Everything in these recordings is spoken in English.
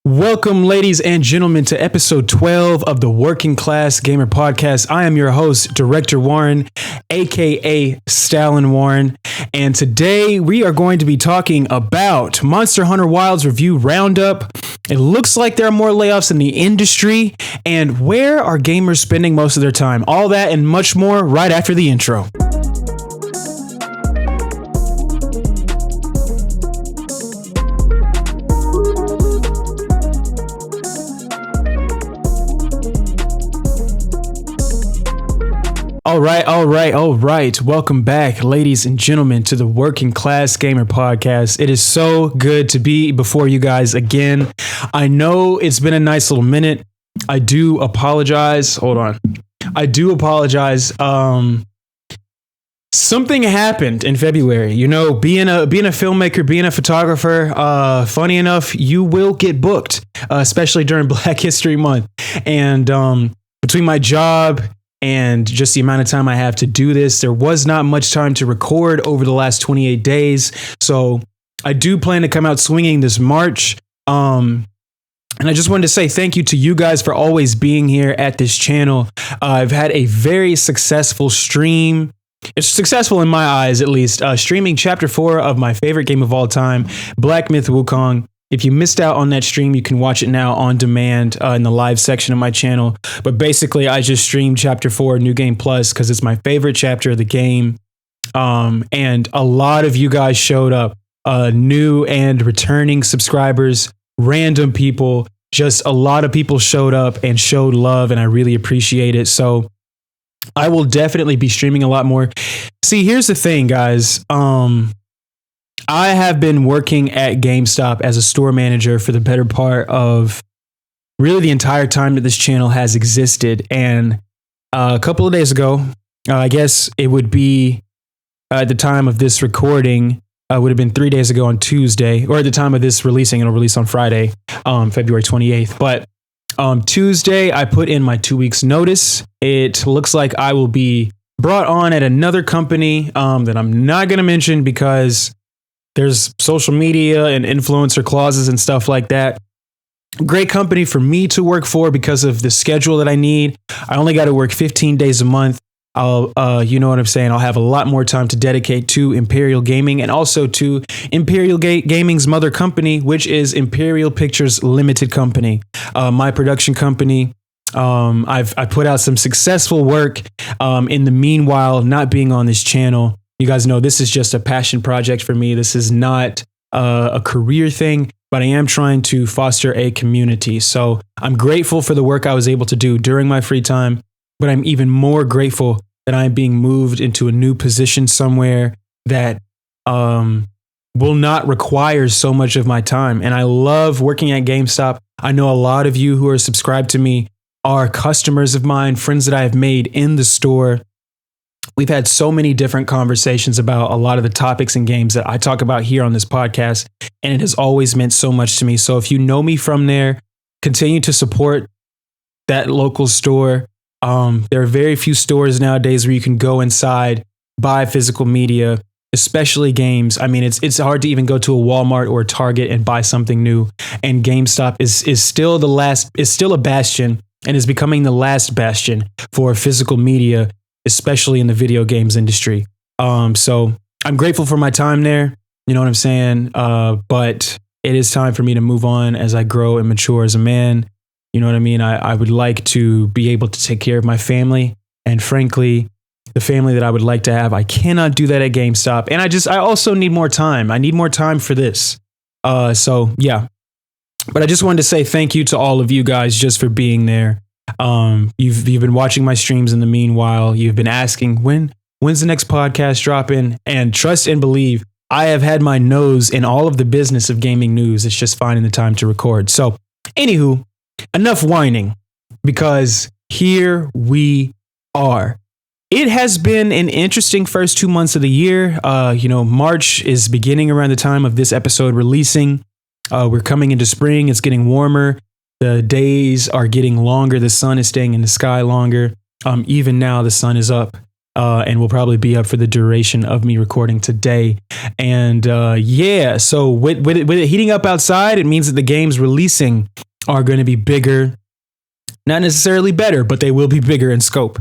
Welcome, ladies and gentlemen, to episode 12 of the Working Class Gamer Podcast. I am your host, Director Warren, aka Stalin Warren, and today we are going to be talking about Monster Hunter Wilds Review Roundup. It looks like there are more layoffs in the industry, and where are gamers spending most of their time? All that and much more right after the intro. All right. Welcome back, ladies and gentlemen, to the Working Class Gamer Podcast. It is so good to be before you guys again. I know it's been a nice little minute. I do apologize. Hold on. Something happened in February. You know, being a filmmaker, being a photographer, funny enough, you will get booked, especially during Black History Month. And between my job and just the amount of time I have to do this, there was not much time to record over the last 28 days. So I do plan to come out swinging this March. And I just wanted to say thank you to you guys for always being here at this channel. I've had a very successful stream. It's successful in my eyes, at least. Streaming Chapter 4 of my favorite game of all time, Black Myth Wukong. If you missed out on that stream, you can watch it now on demand in the live section of my channel. But basically, I just streamed Chapter 4 New Game Plus because it's my favorite chapter of the game. And a lot of you guys showed up, new and returning subscribers, random people, just a lot of people showed up and showed love, and I really appreciate it. So I will definitely be streaming a lot more. See, here's the thing, guys. I have been working at GameStop as a store manager for the better part of really the entire time that this channel has existed. And a couple of days ago, I guess it would be at the time of this recording, would have been 3 days ago on Tuesday, or at the time of this releasing, it'll release on Friday, February 28th. But Tuesday, I put in my 2 weeks notice. It looks like I will be brought on at another company that I'm not going to mention because there's social media and influencer clauses and stuff like that. Great company for me to work for because of the schedule that I need. I only got to work 15 days a month. You know what I'm saying? I'll have a lot more time to dedicate to Imperial Gaming and also to Imperial Gaming's mother company, which is Imperial Pictures Limited Company, my production company. I put out some successful work in the meanwhile, not being on this channel. You guys know this is just a passion project for me. This is not a career thing, but I am trying to foster a community. So I'm grateful for the work I was able to do during my free time, but I'm even more grateful that I'm being moved into a new position somewhere that will not require so much of my time. And I love working at GameStop. I know a lot of you who are subscribed to me are customers of mine, friends that I have made in the store. We've had so many different conversations about a lot of the topics and games that I talk about here on this podcast, and it has always meant so much to me. So if you know me from there, continue to support that local store. There are very few stores nowadays where you can go inside, buy physical media, especially games. I mean, it's hard to even go to a Walmart or a Target and buy something new. And GameStop is still a bastion and is becoming the last bastion for physical media, especially in the video games industry. So I'm grateful for my time there. You know what I'm saying? But it is time for me to move on as I grow and mature as a man. You know what I mean? I would like to be able to take care of my family. And frankly, the family that I would like to have, I cannot do that at GameStop. And I also need more time. I need more time for this. So yeah. But I just wanted to say thank you to all of you guys just for being there. You've been watching my streams in the meanwhile. You've been asking when's the next podcast dropping, and trust and believe I have had my nose in all of the business of gaming news. It's just finding the time to record. So anywho, enough whining, because here we are. It has been an interesting first 2 months of the year. March is beginning around the time of this episode releasing. We're coming into spring. It's getting warmer. The days are getting longer. The sun is staying in the sky longer. Even now, the sun is up and will probably be up for the duration of me recording today. And so with it heating up outside, it means that the games releasing are going to be bigger. Not necessarily better, but they will be bigger in scope.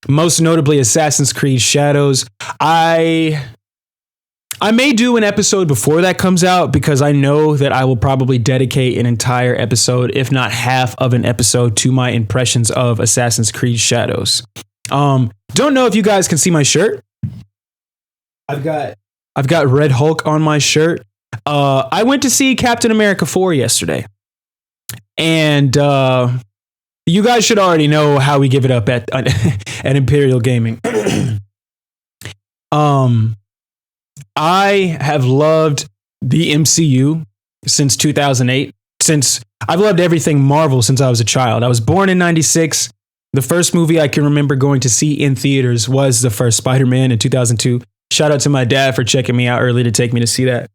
Most notably, Assassin's Creed Shadows. I may do an episode before that comes out, because I know that I will probably dedicate an entire episode, if not half of an episode, to my impressions of Assassin's Creed Shadows. Don't know if you guys can see my shirt. I've got Red Hulk on my shirt. I went to see Captain America 4 yesterday, and you guys should already know how we give it up at Imperial Gaming. I have loved the MCU since 2008. Since I've loved everything Marvel since I was a child. I was born in 96. The first movie I can remember going to see in theaters was the first Spider-Man in 2002. Shout out to my dad for checking me out early to take me to see that.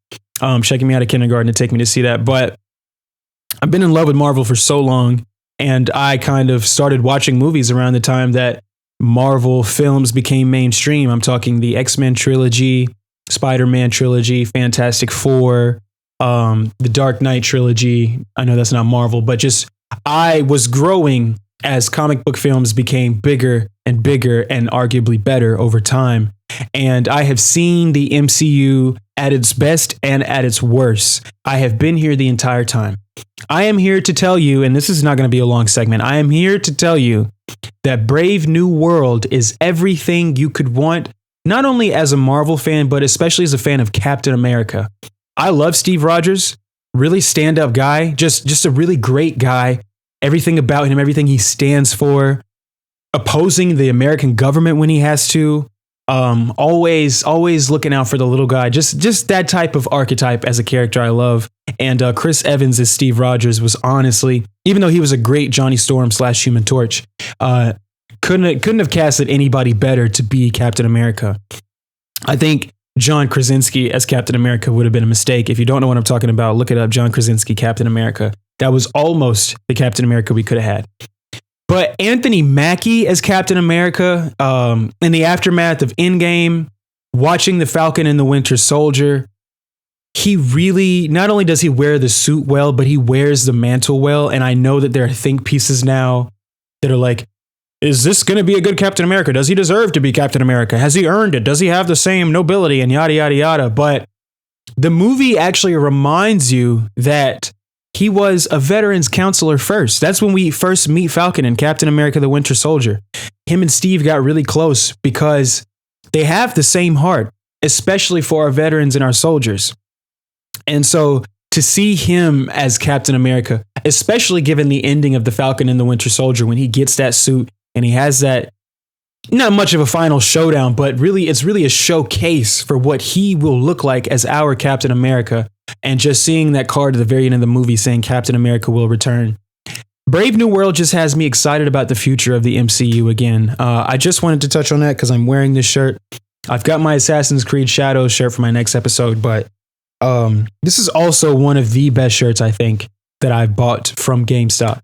Checking me out of kindergarten to take me to see that. But I've been in love with Marvel for so long, and I kind of started watching movies around the time that Marvel films became mainstream. I'm talking the X-Men trilogy, Spider-Man trilogy, Fantastic Four, the Dark Knight trilogy. I know that's not Marvel, but just I was growing as comic book films became bigger and bigger and arguably better over time. And I have seen the MCU at its best and at its worst. I have been here the entire time. I am here to tell you, and this is not going to be a long segment, I am here to tell you that Brave New World is everything you could want, not only as a Marvel fan, but especially as a fan of Captain America. I love Steve Rogers, really stand-up guy, just a really great guy. Everything about him, everything he stands for, opposing the American government when he has to, always looking out for the little guy. Just that type of archetype as a character I love. And Chris Evans as Steve Rogers was honestly, even though he was a great Johnny Storm / Human Torch, couldn't have casted anybody better to be Captain America. I think John Krasinski as Captain America would have been a mistake. If you don't know what I'm talking about, look it up. John Krasinski, Captain America. That was almost the Captain America we could have had. But Anthony Mackie as Captain America, in the aftermath of Endgame, watching the Falcon and the Winter Soldier, he really, not only does he wear the suit well, but he wears the mantle well. And I know that there are think pieces now that are like, is this going to be a good Captain America? Does he deserve to be Captain America? Has he earned it? Does he have the same nobility and yada, yada, yada? But the movie actually reminds you that he was a veterans counselor first. That's when we first meet Falcon and Captain America, the Winter Soldier. Him and Steve got really close because they have the same heart, especially for our veterans and our soldiers. And so to see him as Captain America, especially given the ending of the Falcon and the Winter Soldier, when he gets that suit and he has that, not much of a final showdown, but really, it's really a showcase for what he will look like as our Captain America. And just seeing that card at the very end of the movie saying Captain America will return. Brave New World just has me excited about the future of the MCU again. I just wanted to touch on that because I'm wearing this shirt. I've got my Assassin's Creed Shadows shirt for my next episode, but this is also one of the best shirts I think that I've bought from GameStop.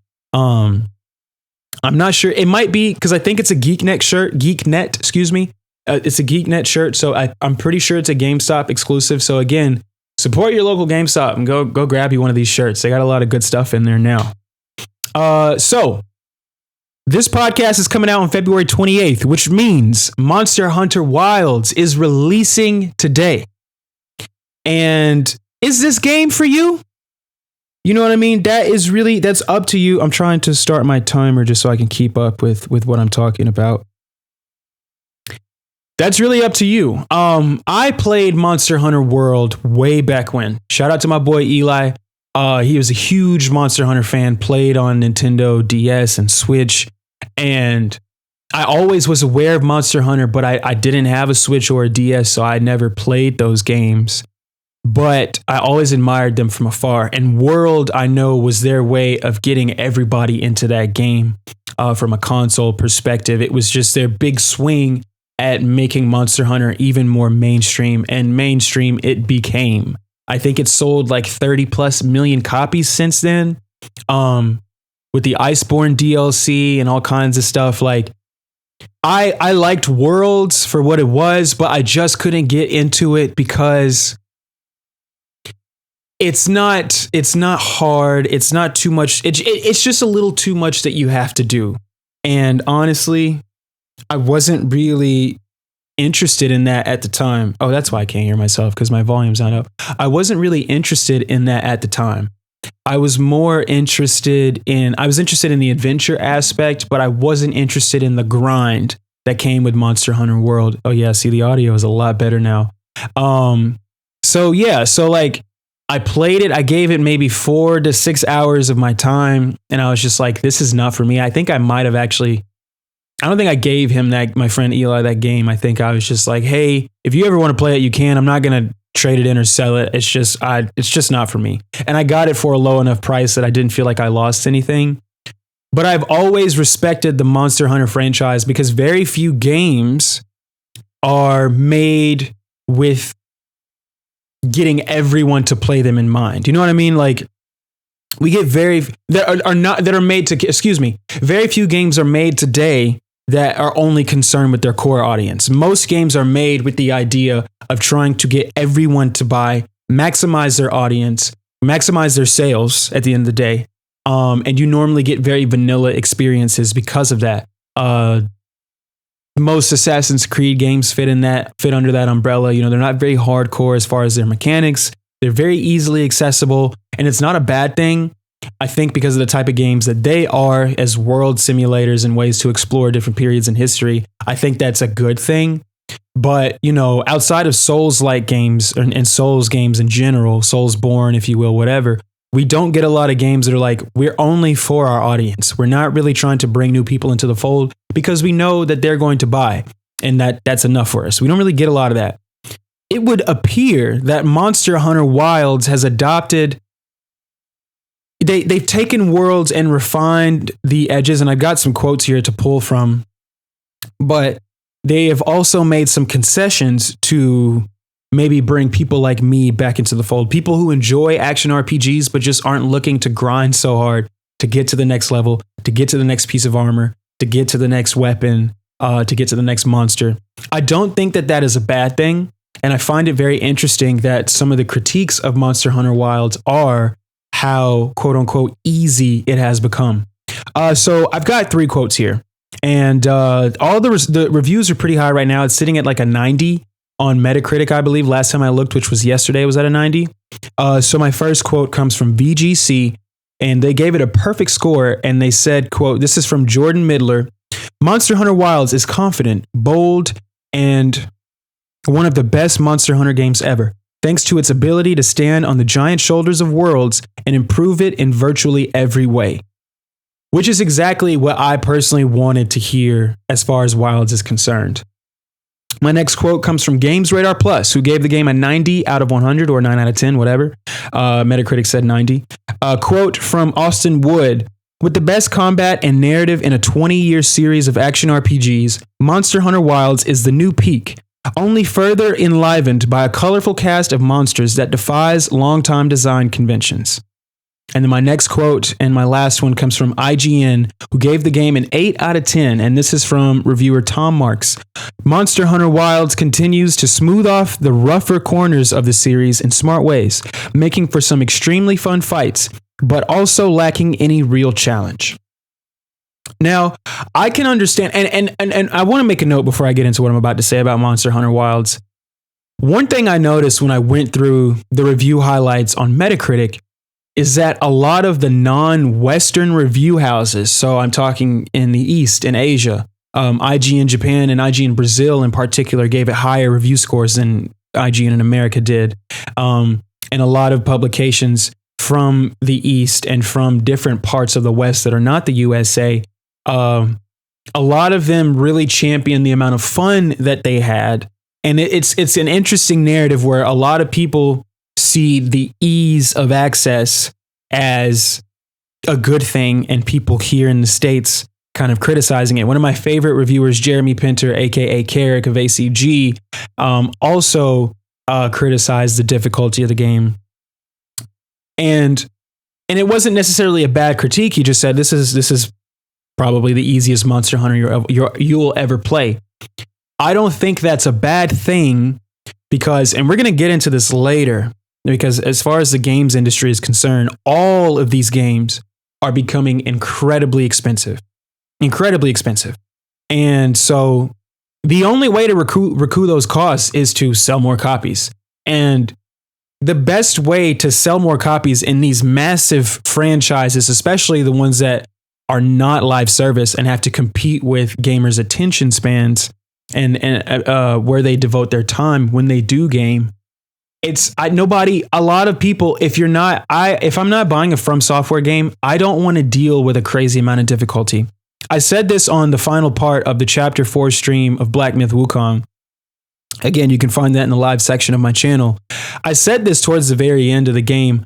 I'm not sure. It might be because I think it's a GeekNet shirt. GeekNet, excuse me. It's a GeekNet shirt, so I'm pretty sure it's a GameStop exclusive. So again, support your local GameStop and go grab you one of these shirts. They got a lot of good stuff in there now. So this podcast is coming out on February 28th, which means Monster Hunter Wilds is releasing today. And is this game for you? You know what I mean? That's up to you. I'm trying to start my timer just so I can keep up with what I'm talking about. That's really up to you. I played Monster Hunter World way back when. Shout out to my boy Eli. He was a huge Monster Hunter fan, played on Nintendo DS and Switch. And I always was aware of Monster Hunter, but I didn't have a Switch or a DS, so I never played those games. But I always admired them from afar. And World, I know, was their way of getting everybody into that game from a console perspective. It was just their big swing at making Monster Hunter even more mainstream, and mainstream it became. I think it sold like 30 plus million copies since then. With the Iceborne DLC and all kinds of stuff. Like, I liked Worlds for what it was, but I just couldn't get into it because it's not hard. It's not too much. It's just a little too much that you have to do. And honestly, I wasn't really interested in that at the time. Oh, that's why I can't hear myself, because my volume's not up. I wasn't really interested in that at the time. I was interested in the adventure aspect, but I wasn't interested in the grind that came with Monster Hunter World. Oh yeah, see, the audio is a lot better now. So like I played it, I gave it maybe 4 to 6 hours of my time, and I was just like, this is not for me. I think I might have actually, I don't think I gave him my friend Eli, that game. I think I was just like, hey, if you ever want to play it, you can. I'm not going to trade it in or sell it. It's just not for me. And I got it for a low enough price that I didn't feel like I lost anything. But I've always respected the Monster Hunter franchise because very few games are made with getting everyone to play them in mind. You know what I mean? Like, we get very few games are made today that are only concerned with their core audience. Most games are made with the idea of trying to get everyone to buy, maximize their audience, maximize their sales at the end of the day. And you normally get very vanilla experiences because of that. Most Assassin's Creed games fit under that umbrella. You know, they're not very hardcore as far as their mechanics. They're very easily accessible, and it's not a bad thing. I think because of the type of games that they are as world simulators and ways to explore different periods in history, I think that's a good thing. But, you know, outside of Souls-like games and Souls games in general, Soulsborne, if you will, whatever, we don't get a lot of games that are like, we're only for our audience. We're not really trying to bring new people into the fold because we know that they're going to buy, and that's enough for us. We don't really get a lot of that. It would appear that Monster Hunter Wilds has adopted, they've taken Worlds and refined the edges, and I've got some quotes here to pull from, but they have also made some concessions to maybe bring people like me back into the fold. People who enjoy action RPGs, but just aren't looking to grind so hard to get to the next level, to get to the next piece of armor, to get to the next weapon, to get to the next monster. I don't think that is a bad thing. And I find it very interesting that some of the critiques of Monster Hunter Wilds are how, quote unquote, easy it has become. So I've got 3 quotes here. And all the reviews are pretty high right now. It's sitting at like a 90 on Metacritic, I believe. Last time I looked, which was yesterday, was at a 90. So my first quote comes from VGC, and they gave it a perfect score. And they said, quote, this is from Jordan Midler. Monster Hunter Wilds is confident, bold, and one of the best Monster Hunter games ever, thanks to its ability to stand on the giant shoulders of worlds and improve it in virtually every way. Which is exactly what I personally wanted to hear as far as Wilds is concerned. My next quote comes from Games Radar Plus, who gave the game a 90 out of 100 or 9 out of 10, whatever. Metacritic said 90. Quote from Austin Wood. With the best combat and narrative in a 20-year series of action RPGs, Monster Hunter Wilds is the new peak, only further enlivened by a colorful cast of monsters that defies long-time design conventions. And then my next quote and my last one comes from IGN, who gave the game an 8 out of 10, and this is from reviewer Tom Marks. Monster Hunter Wilds continues to smooth off the rougher corners of the series in smart ways, making for some extremely fun fights, but also lacking any real challenge. Now, I can understand, and I want to make a note before I get into what I'm about to say about Monster Hunter Wilds. One thing I noticed when I went through the review highlights on Metacritic is that a lot of the non-Western review houses, so I'm talking in the East, in Asia, IGN Japan and IGN Brazil in particular gave it higher review scores than IGN in America did. And a lot of publications from the East and from different parts of the West that are not the USA, a lot of them really champion the amount of fun that they had. And it's an interesting narrative where a lot of people see the ease of access as a good thing, and people here in the States kind of criticizing it. One of my favorite reviewers, Jeremy Pinter, aka Carrick of ACG, also criticized the difficulty of the game. And it wasn't necessarily a bad critique. He just said this is Probably the easiest Monster Hunter you will ever play. I don't think that's a bad thing because, and we're going to get into this later, because as far as the games industry is concerned, all of these games are becoming incredibly expensive. Incredibly expensive. And so the only way to recoup those costs is to sell more copies. And the best way to sell more copies in these massive franchises, especially the ones that are not live service and have to compete with gamers' attention spans and where they devote their time when they do game. A lot of people, if I'm not buying a From Software game, I don't want to deal with a crazy amount of difficulty. I said this on the final part of the Chapter 4 stream of Black Myth Wukong. Again, you can find that in the live section of my channel. I said this towards the very end of the game.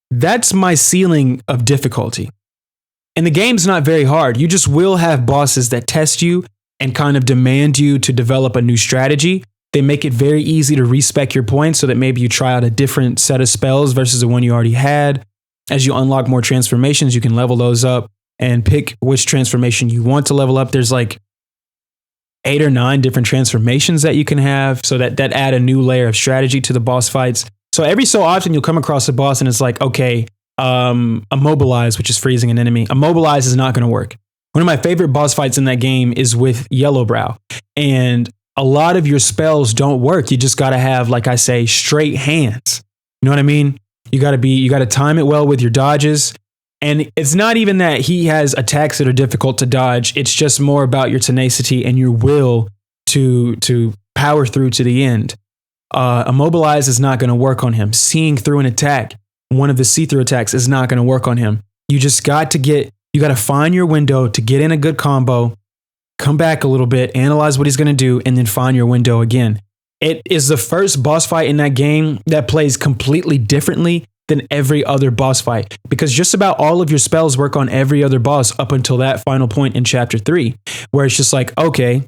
That's my ceiling of difficulty. And the game's not very hard. You just will have bosses that test you and kind of demand you to develop a new strategy. They make it very easy to respec your points so that maybe you try out a different set of spells versus the one you already had. As you unlock more transformations, you can level those up and pick which transformation you want to level up. There's like 8 or 9 different transformations that you can have, so that add a new layer of strategy to the boss fights. So every so often you'll come across a boss and it's like, okay, immobilize, which is freezing an enemy. Immobilize is not going to work. One of my favorite boss fights in that game is with Yellowbrow. And a lot of your spells don't work. You just got to have, like I say, straight hands. You know what I mean? You got to time it well with your dodges. And it's not even that he has attacks that are difficult to dodge. It's just more about your tenacity and your will to power through to the end. Immobilize is not going to work on him. Seeing through an attack, one of the see-through attacks, is not going to work on him. You got to find your window to get in a good combo, come back a little bit, analyze what he's going to do, and then find your window again. It is the first boss fight in that game that plays completely differently than every other boss fight, because just about all of your spells work on every other boss up until that final point in Chapter 3, where it's just like, okay,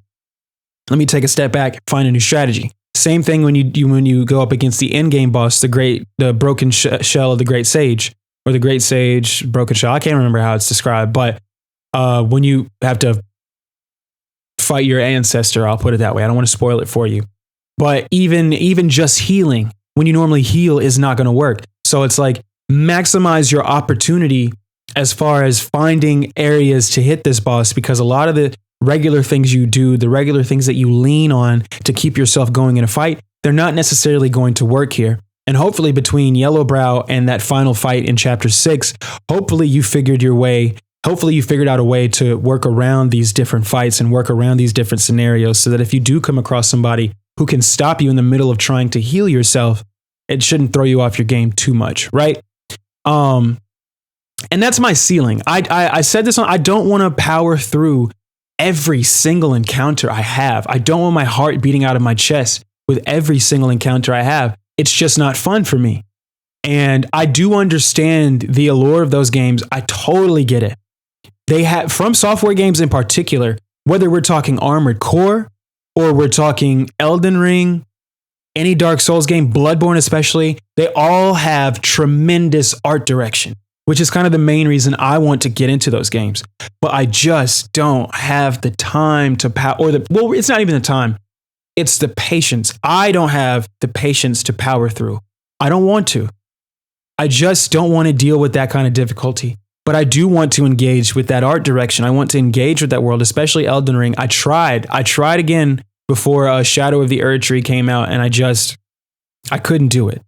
let me take a step back, find a new strategy. Same thing when you go up against the end game boss, the broken shell of the Great Sage, or the Great Sage broken shell. I can't remember how it's described, but when you have to fight your ancestor, I'll put it that way. I don't want to spoil it for you. But even just healing, when you normally heal, is not going to work. So it's like, maximize your opportunity as far as finding areas to hit this boss, because a lot of the regular things you do, the regular things that you lean on to keep yourself going in a fight, they're not necessarily going to work here. And hopefully between Yellowbrow and that final fight in Chapter 6, hopefully you figured out a way to work around these different fights and work around these different scenarios, so that if you do come across somebody who can stop you in the middle of trying to heal yourself, it shouldn't throw you off your game too much, right? And that's my ceiling. I said this I don't want to power through every single encounter I have. I don't want my heart beating out of my chest with every single encounter I have. It's just not fun for me. And I do understand the allure of those games. I totally get it. They have, From Software games in particular, whether we're talking Armored Core or we're talking Elden Ring, any Dark Souls game, Bloodborne especially, they all have tremendous art direction, which is kind of the main reason I want to get into those games. But I just don't have the time to it's not even the time. It's the patience. I don't have the patience to power through. I don't want to. I just don't want to deal with that kind of difficulty. But I do want to engage with that art direction. I want to engage with that world, especially Elden Ring. I tried again before Shadow of the Erdtree came out, and I couldn't do it.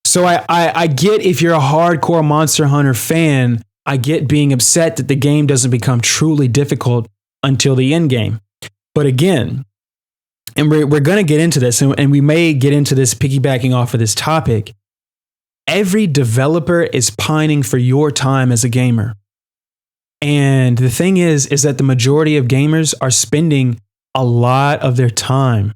So I get, if you're a hardcore Monster Hunter fan, I get being upset that the game doesn't become truly difficult until the end game. But again, and we're going to get into this, and we may get into this piggybacking off of this topic. Every developer is pining for your time as a gamer. And the thing is that the majority of gamers are spending a lot of their time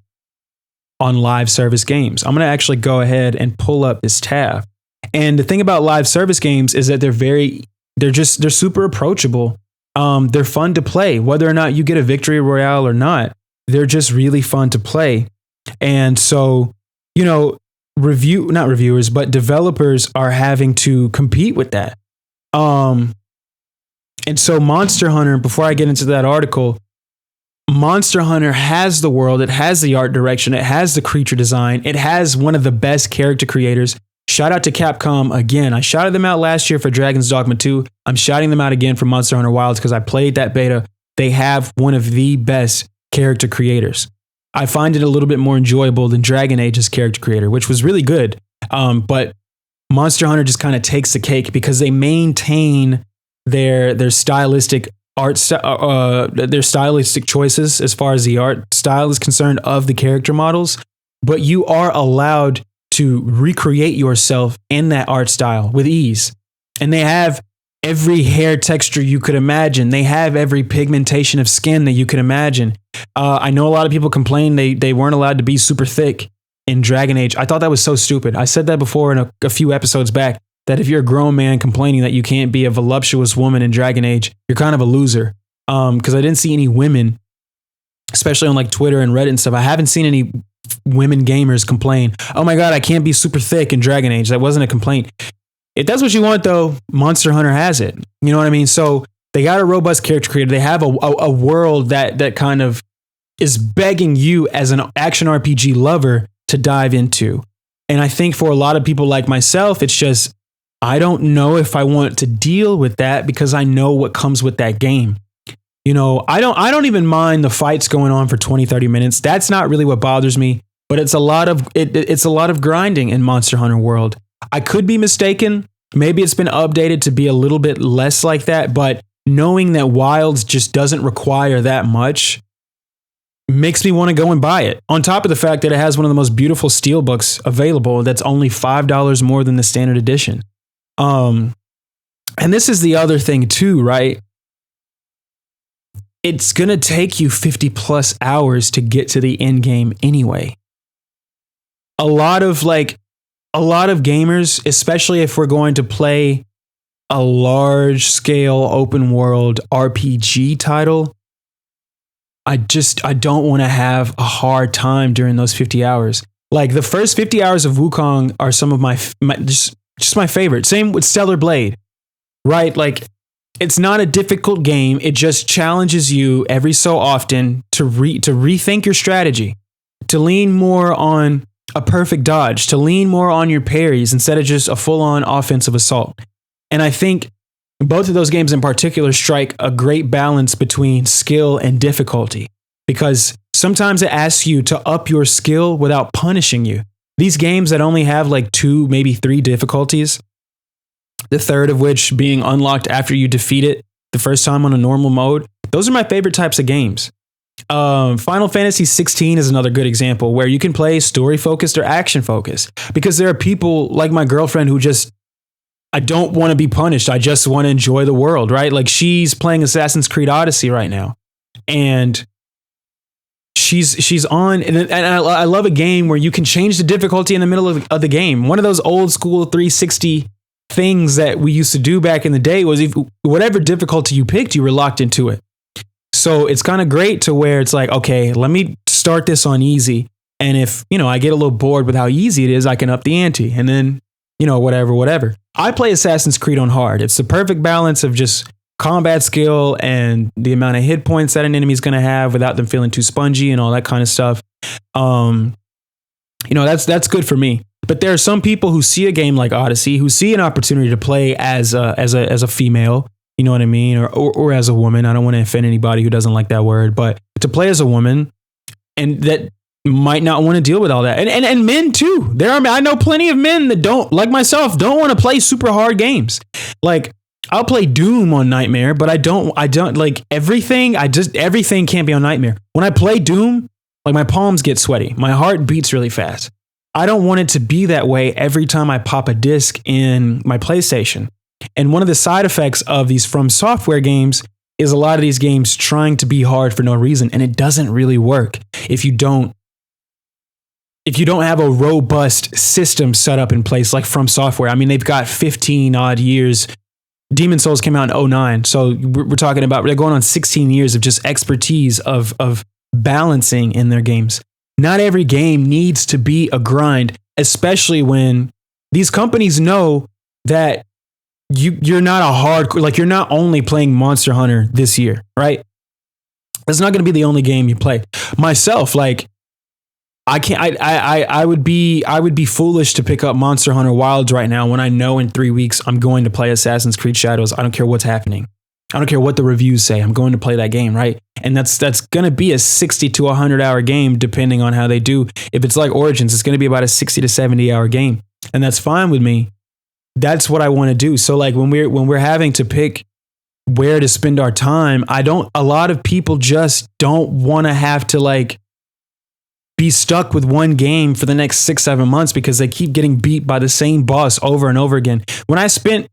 on live service games. I'm going to actually go ahead and pull up this tab. And the thing about live service games is that they're super approachable. They're fun to play, whether or not you get a victory royale or not. They're just really fun to play. And so, not reviewers, but developers are having to compete with that. And so Monster Hunter, before I get into that article, Monster Hunter has the world, it has the art direction, it has the creature design, it has one of the best character creators. Shout out to Capcom again. I shouted them out last year for Dragon's Dogma 2. I'm shouting them out again for Monster Hunter Wilds because I played that beta. They have one of the best character creators. I find it a little bit more enjoyable than Dragon Age's character creator, which was really good. But Monster Hunter just kind of takes the cake because they maintain their stylistic their stylistic choices as far as the art style is concerned of the character models, but you are allowed to recreate yourself in that art style with ease. And they have every hair texture you could imagine. They have every pigmentation of skin that you could imagine. I know a lot of people complain they weren't allowed to be super thick in Dragon Age. I thought that was so stupid. I said that before in a few episodes back, that if you're a grown man complaining that you can't be a voluptuous woman in Dragon Age, you're kind of a loser. Because I didn't see any women, especially on like Twitter and Reddit and stuff. I haven't seen any women gamers complain, oh my God, I can't be super thick in Dragon Age. That wasn't a complaint. If that's what you want though, Monster Hunter has it. You know what I mean? So they got a robust character creator. They have a world that kind of is begging you as an action RPG lover to dive into. And I think for a lot of people like myself, it's just, I don't know if I want to deal with that because I know what comes with that game. You know, I don't even mind the fights going on for 20, 30 minutes. That's not really what bothers me, but it's a lot of grinding in Monster Hunter World. I could be mistaken. Maybe it's been updated to be a little bit less like that, but knowing that Wilds just doesn't require that much makes me want to go and buy it. On top of the fact that it has one of the most beautiful steelbooks available that's only $5 more than the standard edition. And this is the other thing too, right? It's going to take you 50 plus hours to get to the end game anyway. A lot of gamers, especially if we're going to play a large scale open world RPG title, I don't want to have a hard time during those 50 hours. Like the first 50 hours of Wukong are some of my just my favorite. Same with Stellar Blade, right? Like it's not a difficult game. It just challenges you every so often to rethink your strategy, to lean more on a perfect dodge, to lean more on your parries instead of just a full-on offensive assault. And I think both of those games in particular strike a great balance between skill and difficulty, because sometimes it asks you to up your skill without punishing you. These games that only have like 2, maybe 3 difficulties, the third of which being unlocked after you defeat it the first time on a normal mode, those are my favorite types of games. Final Fantasy 16 is another good example where you can play story focused or action focused, because there are people like my girlfriend who just, I don't want to be punished. I just want to enjoy the world, right? Like she's playing Assassin's Creed Odyssey right now, and she's on, and I love a game where you can change the difficulty in the middle of the game. One of those old school 360 things that we used to do back in the day was if whatever difficulty you picked, you were locked into it. So it's kind of great to where it's like, okay, let me start this on easy. And if, I get a little bored with how easy it is, I can up the ante and then, whatever. I play Assassin's Creed on hard. It's the perfect balance of just combat skill and the amount of hit points that an enemy is going to have without them feeling too spongy and all that kind of stuff. That's good for me. But there are some people who see a game like Odyssey, who see an opportunity to play as a female, you know what I mean? Or as a woman. I don't want to offend anybody who doesn't like that word, but to play as a woman, and that might not want to deal with all that. And men too. I know plenty of men that don't, like myself, don't want to play super hard games. Like I'll play Doom on Nightmare, but I don't like everything. Everything can't be on Nightmare. When I play Doom, like my palms get sweaty. My heart beats really fast. I don't want it to be that way every time I pop a disc in my PlayStation. And one of the side effects of these From Software games is a lot of these games trying to be hard for no reason. And it doesn't really work if you don't have a robust system set up in place like From Software. I mean, they've got 15 odd years. Demon Souls came out in 2009. So we're talking about, they're going on 16 years of just expertise of balancing in their games. Not every game needs to be a grind, especially when these companies know that you're not a hardcore, like you're not only playing Monster Hunter this year, right? It's not going to be the only game you play. Myself, like I can't, I would be foolish to pick up Monster Hunter Wilds right now when I know in 3 weeks I'm going to play Assassin's Creed Shadows. I don't care what's happening. I don't care what the reviews say. I'm going to play that game, right? And that's going to be a 60 to 100 hour game, depending on how they do. If it's like Origins, it's going to be about a 60 to 70 hour game, and that's fine with me. That's what I want to do. So like when we're having to pick where to spend our time, a lot of people just don't want to have to like be stuck with one game for the next 6-7 months because they keep getting beat by the same boss over and over again. When I spent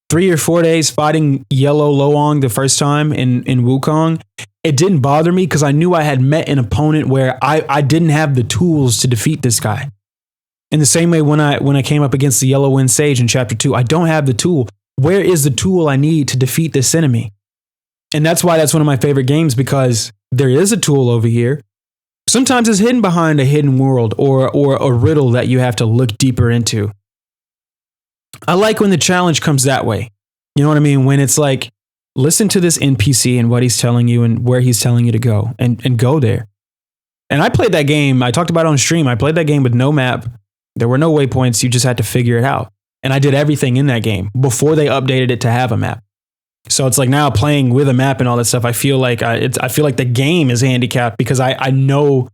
3 or 4 days fighting Yellow Loong the first time in Wukong, it didn't bother me because I knew I had met an opponent where I didn't have the tools to defeat this guy. In the same way when I came up against the Yellow Wind Sage in Chapter 2, I don't have the tool. Where is the tool I need to defeat this enemy? And that's why that's one of my favorite games, because there is a tool over here. Sometimes it's hidden behind a hidden world or a riddle that you have to look deeper into. I like when the challenge comes that way. You know what I mean? When it's like, listen to this NPC and what he's telling you and where he's telling you to go and go there. And I played that game. I talked about it on stream. I played that game with no map. There were no waypoints. You just had to figure it out. And I did everything in that game before they updated it to have a map. So it's like now playing with a map and all that stuff, I feel like I feel like the game is handicapped because I know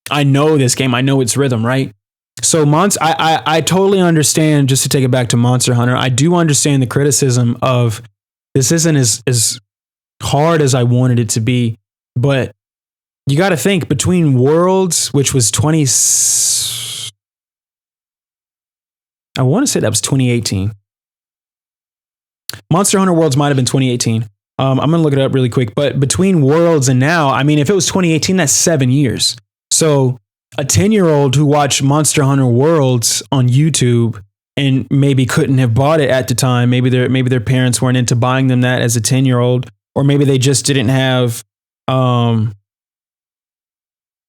this game. I know its rhythm, right? So I totally understand, just to take it back to Monster Hunter, I do understand the criticism of this isn't as hard as I wanted it to be, but you got to think between Worlds, which was I want to say that was 2018. Monster Hunter Worlds might have been 2018. I'm going to look it up really quick, but between Worlds and now, I mean, if it was 2018, that's 7 years. So a 10-year-old who watched Monster Hunter Worlds on YouTube and maybe couldn't have bought it at the time, maybe their parents weren't into buying them that as a 10-year-old, or maybe they just didn't have,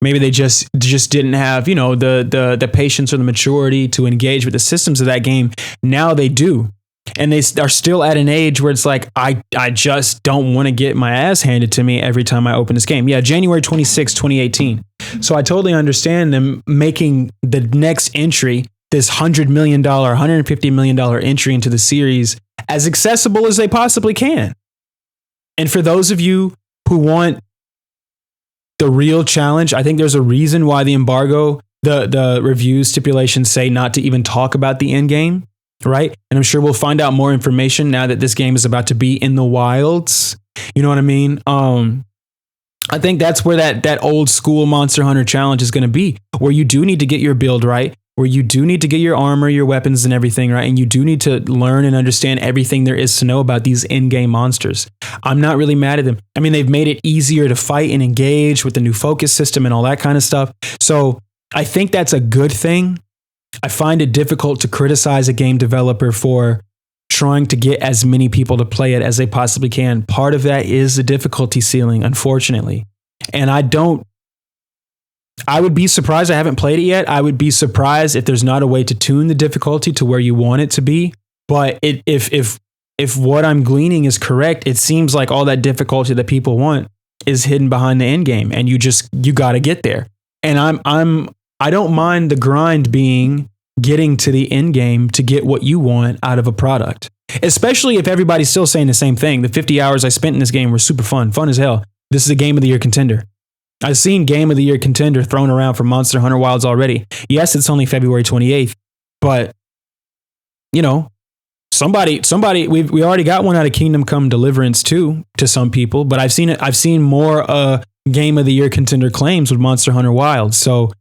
maybe they just didn't have, you know, the patience or the maturity to engage with the systems of that game. Now they do. And they are still at an age where it's like, I just don't want to get my ass handed to me every time I open this game. Yeah, January 26, 2018. So I totally understand them making the next entry, this $100 million, $150 million entry into the series, as accessible as they possibly can. And for those of you who want the real challenge, I think there's a reason why the embargo, the review stipulations say not to even talk about the end game. Right. And I'm sure we'll find out more information now that this game is about to be in the wilds. You know what I mean? I think that's where that old school Monster Hunter challenge is going to be, where you do need to get your build right, where you do need to get your armor, your weapons and everything right. And you do need to learn and understand everything there is to know about these in-game monsters. I'm not really mad at them. I mean, they've made it easier to fight and engage with the new focus system and all that kind of stuff. So I think that's a good thing. I find it difficult to criticize a game developer for trying to get as many people to play it as they possibly can. Part of that is the difficulty ceiling, unfortunately. And I would be surprised. I haven't played it yet. I would be surprised if there's not a way to tune the difficulty to where you want it to be. But if what I'm gleaning is correct, it seems like all that difficulty that people want is hidden behind the end game, and you got to get there. And I don't mind the grind being getting to the end game to get what you want out of a product, especially if everybody's still saying the same thing. The 50 hours I spent in this game were super fun as hell. This is a Game of the Year contender. I've seen Game of the Year contender thrown around for Monster Hunter Wilds already. Yes, it's only February 28th, but you know, somebody, we already got one out of Kingdom Come Deliverance 2 to some people, but I've seen more Game of the Year contender claims with Monster Hunter Wilds. So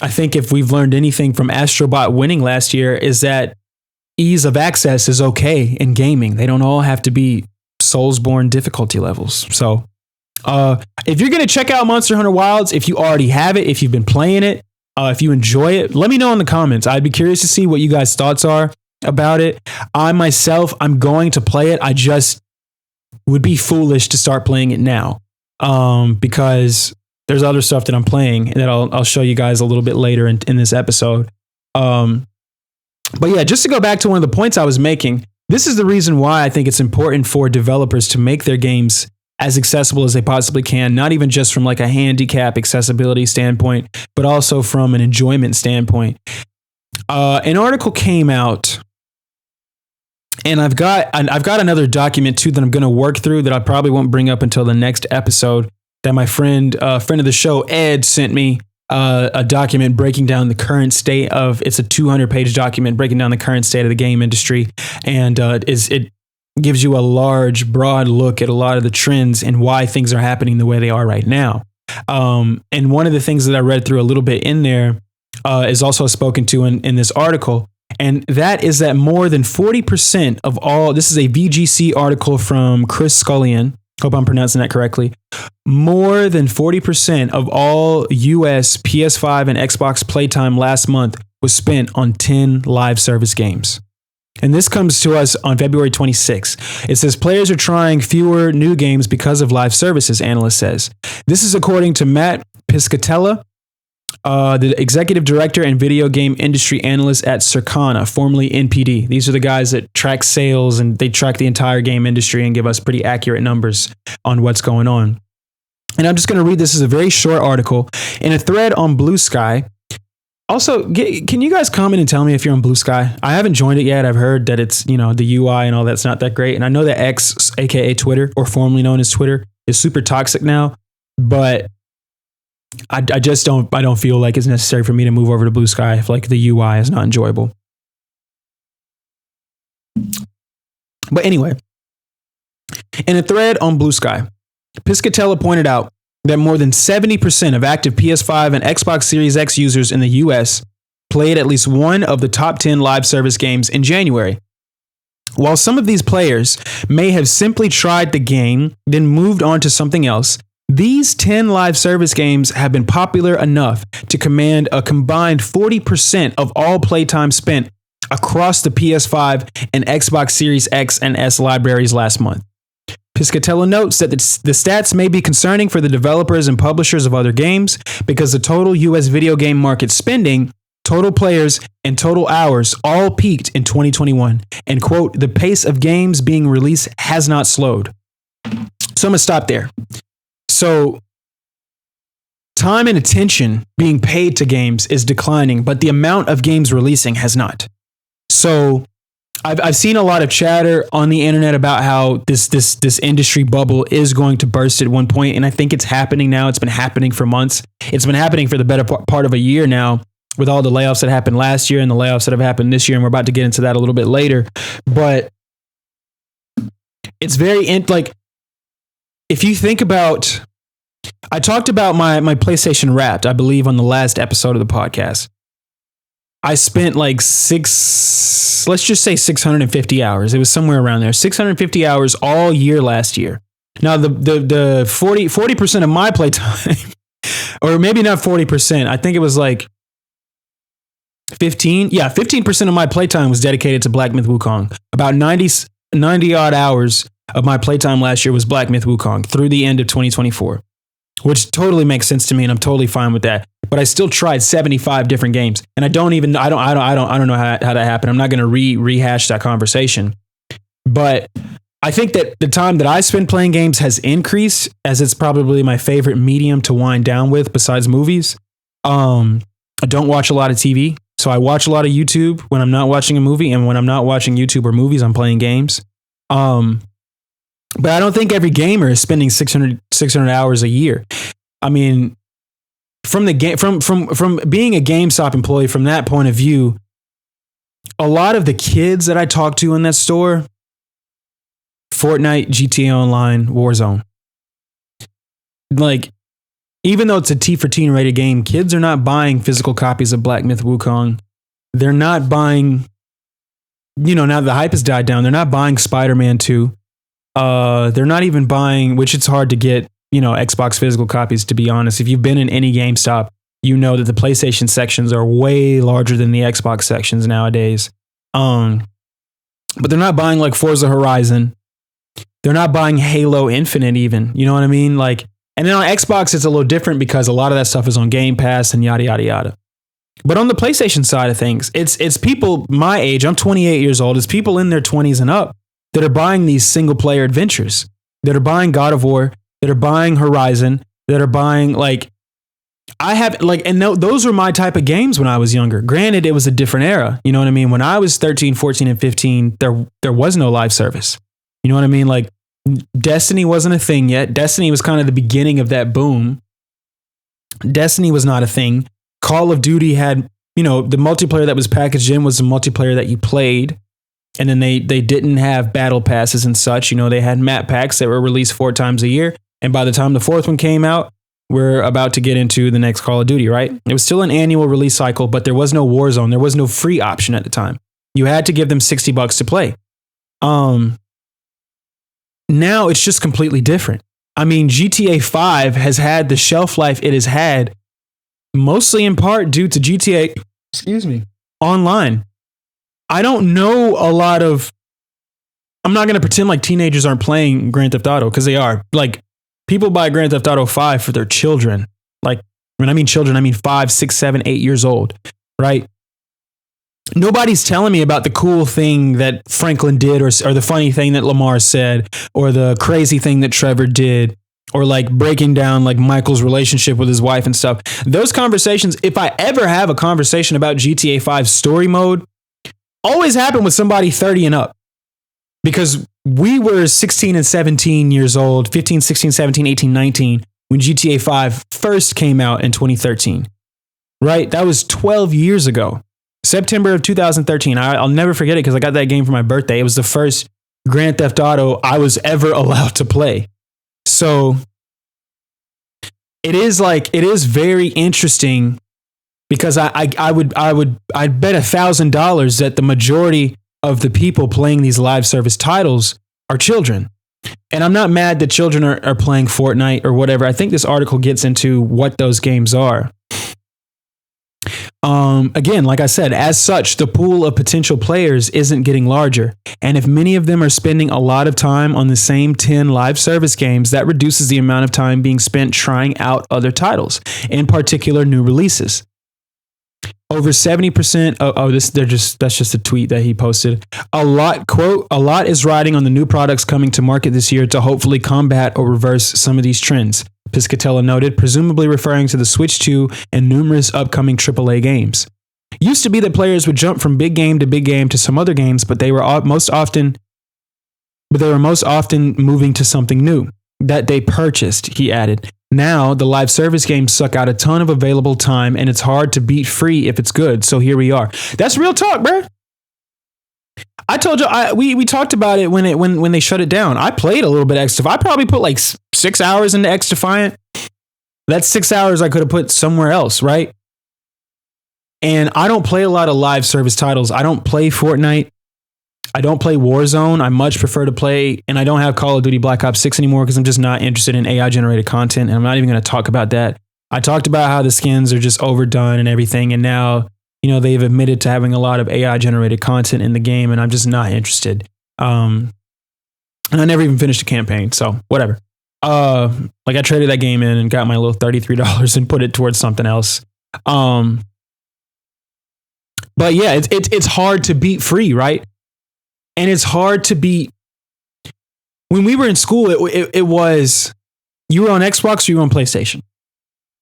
I think if we've learned anything from Astrobot winning last year, is that ease of access is okay in gaming. They don't all have to be Soulsborne difficulty levels. So if you're going to check out Monster Hunter Wilds, if you already have it, if you've been playing it, if you enjoy it, let me know in the comments. I'd be curious to see what you guys' thoughts are about it. I'm going to play it. I just would be foolish to start playing it now because there's other stuff that I'm playing that I'll show you guys a little bit later in this episode. But yeah, just to go back to one of the points I was making, this is the reason why I think it's important for developers to make their games as accessible as they possibly can, not even just from like a handicap accessibility standpoint, but also from an enjoyment standpoint. An article came out, and I've got another document too that I'm going to work through that I probably won't bring up until the next episode, that my friend of the show, Ed, sent me. A document breaking down the current state of, it's a 200-page document breaking down the current state of the game industry, and it gives you a large, broad look at a lot of the trends and why things are happening the way they are right now. And one of the things that I read through a little bit in there is also spoken to in this article, and that is that more than 40% of all, this is a VGC article from Chris Scullion, hope I'm pronouncing that correctly. More than 40% of all US PS5 and Xbox playtime last month was spent on 10 live service games. And this comes to us on February 26th. It says players are trying fewer new games because of live services, analyst says. This is according to Matt Piscatella, the executive director and video game industry analyst at Circana, formerly NPD. These are the guys that track sales, and they track the entire game industry and give us pretty accurate numbers on what's going on. And I'm just going to read this as a very short article in a thread on Blue Sky. Also, can you guys comment and tell me if you're on Blue Sky? I haven't joined it yet. I've heard that it's, the UI and all that's not that great. And I know that X, aka Twitter, or formerly known as Twitter, is super toxic now. But I don't feel like it's necessary for me to move over to Blue Sky if like the UI is not enjoyable. But anyway, in a thread on Blue Sky, Piscatella pointed out that more than 70% of active PS5 and Xbox Series X users in the US played at least one of the top 10 live service games in January. While some of these players may have simply tried the game, then moved on to something else, these 10 live service games have been popular enough to command a combined 40% of all playtime spent across the PS5 and Xbox Series X and S libraries last month. Piscatella notes that the stats may be concerning for the developers and publishers of other games because the total US video game market spending, total players, and total hours all peaked in 2021. And quote, the pace of games being released has not slowed. So I'm going to stop there. So time and attention being paid to games is declining, but the amount of games releasing has not. So I've seen a lot of chatter on the internet about how this industry bubble is going to burst at one point, and I think it's happening now. It's been happening for months. It's been happening for the better part of a year now, with all the layoffs that happened last year and the layoffs that have happened this year, and we're about to get into that a little bit later. But it's very if you think about, I talked about my PlayStation Wrapped, I believe, on the last episode of the podcast. I spent let's just say 650 hours. It was somewhere around there. 650 hours all year last year. Now the 40% of my playtime, or maybe not 40%, I think it was like 15. Yeah, 15% of my playtime was dedicated to Black Myth Wukong. About 90 odd hours of my playtime last year was Black Myth Wukong through the end of 2024, which totally makes sense to me, and I'm totally fine with that. But I still tried 75 different games, and I don't know how that happened. I'm not going to rehash that conversation. But I think that the time that I spend playing games has increased, as it's probably my favorite medium to wind down with besides movies. I don't watch a lot of TV, so I watch a lot of YouTube when I'm not watching a movie, and when I'm not watching YouTube or movies, I'm playing games. But I don't think every gamer is spending 600 hours a year. I mean, from being a GameStop employee, from that point of view, a lot of the kids that I talk to in that store, Fortnite, GTA Online, Warzone. Like, even though it's a T for teen rated game, kids are not buying physical copies of Black Myth Wukong. They're not buying, now the hype has died down. They're not buying Spider-Man 2. They're not even buying, which it's hard to get, Xbox physical copies, to be honest. If you've been in any GameStop, you know that the PlayStation sections are way larger than the Xbox sections nowadays. But they're not buying like Forza Horizon. They're not buying Halo Infinite even. You know what I mean? And then on Xbox, it's a little different because a lot of that stuff is on Game Pass and yada, yada, yada. But on the PlayStation side of things, it's people my age, I'm 28 years old, it's people in their 20s and up that are buying these single player adventures, that are buying God of War, that are buying Horizon, that are buying like, I have like, and those were my type of games when I was younger. Granted, it was a different era. You know what I mean? When I was 13, 14, and 15, there was no live service. You know what I mean? Like Destiny wasn't a thing yet. Destiny was kind of the beginning of that boom. Destiny was not a thing. Call of Duty had, you know, the multiplayer that was packaged in was the multiplayer that you played. And then they didn't have battle passes and such. You know, they had map packs that were released 4 times a year. And by the time the 4th one came out, we're about to get into the next Call of Duty, right? It was still an annual release cycle, but there was no Warzone. There was no free option at the time. You had to give them $60 to play. Now it's just completely different. I mean, GTA 5 has had the shelf life it has had mostly in part due to GTA, Online. I don't know a lot of, I'm not going to pretend like teenagers aren't playing Grand Theft Auto, because they are. Like, people buy Grand Theft Auto 5 for their children. Like, when I mean children, I mean 5, 6, 7, 8 years old, right? Nobody's telling me about the cool thing that Franklin did, or the funny thing that Lamar said, or the crazy thing that Trevor did, or like breaking down like Michael's relationship with his wife and stuff. Those conversations, if I ever have a conversation about GTA 5 story mode, always happen with somebody 30 and up. Because we were 16 and 17 years old, 15, 16, 17, 18, 19, when GTA 5 first came out in 2013, right? That was 12 years ago. September of 2013. I'll never forget it because I got that game for my birthday. It was the first Grand Theft Auto I was ever allowed to play. So it is very interesting, because I'd bet $1,000 that the majority of the people playing these live service titles are children. And I'm not mad that children are playing Fortnite or whatever. I think this article gets into what those games are. Again, like I said, as such, the pool of potential players isn't getting larger. And if many of them are spending a lot of time on the same 10 live service games, that reduces the amount of time being spent trying out other titles, in particular new releases. Over 70% that's just a tweet that he posted. A lot is riding on the new products coming to market this year to hopefully combat or reverse some of these trends, Piscatella noted, presumably referring to the Switch 2 and numerous upcoming AAA games. Used to be that players would jump from big game to big game to some other games, but they were most often moving to something new that they purchased, he added. Now, the live service games suck out a ton of available time, and it's hard to beat free if it's good. So here we are. That's real talk, bro. I told you, we talked about it when they shut it down. I played a little bit X Defiant. I probably put like 6 hours into X Defiant. That's 6 hours I could have put somewhere else, right? And I don't play a lot of live service titles. I don't play Fortnite. I don't play Warzone. I much prefer to play, and I don't have Call of Duty Black Ops 6 anymore because I'm just not interested in AI generated content. And I'm not even going to talk about that. I talked about how the skins are just overdone and everything. And now, you know, they've admitted to having a lot of AI generated content in the game, and I'm just not interested. And I never even finished a campaign. So whatever. Like I traded that game in and got my little $33 and put it towards something else. But yeah, it's hard to beat free, right? And it's hard to beat. When we were in school, it was, you were on Xbox or you were on PlayStation.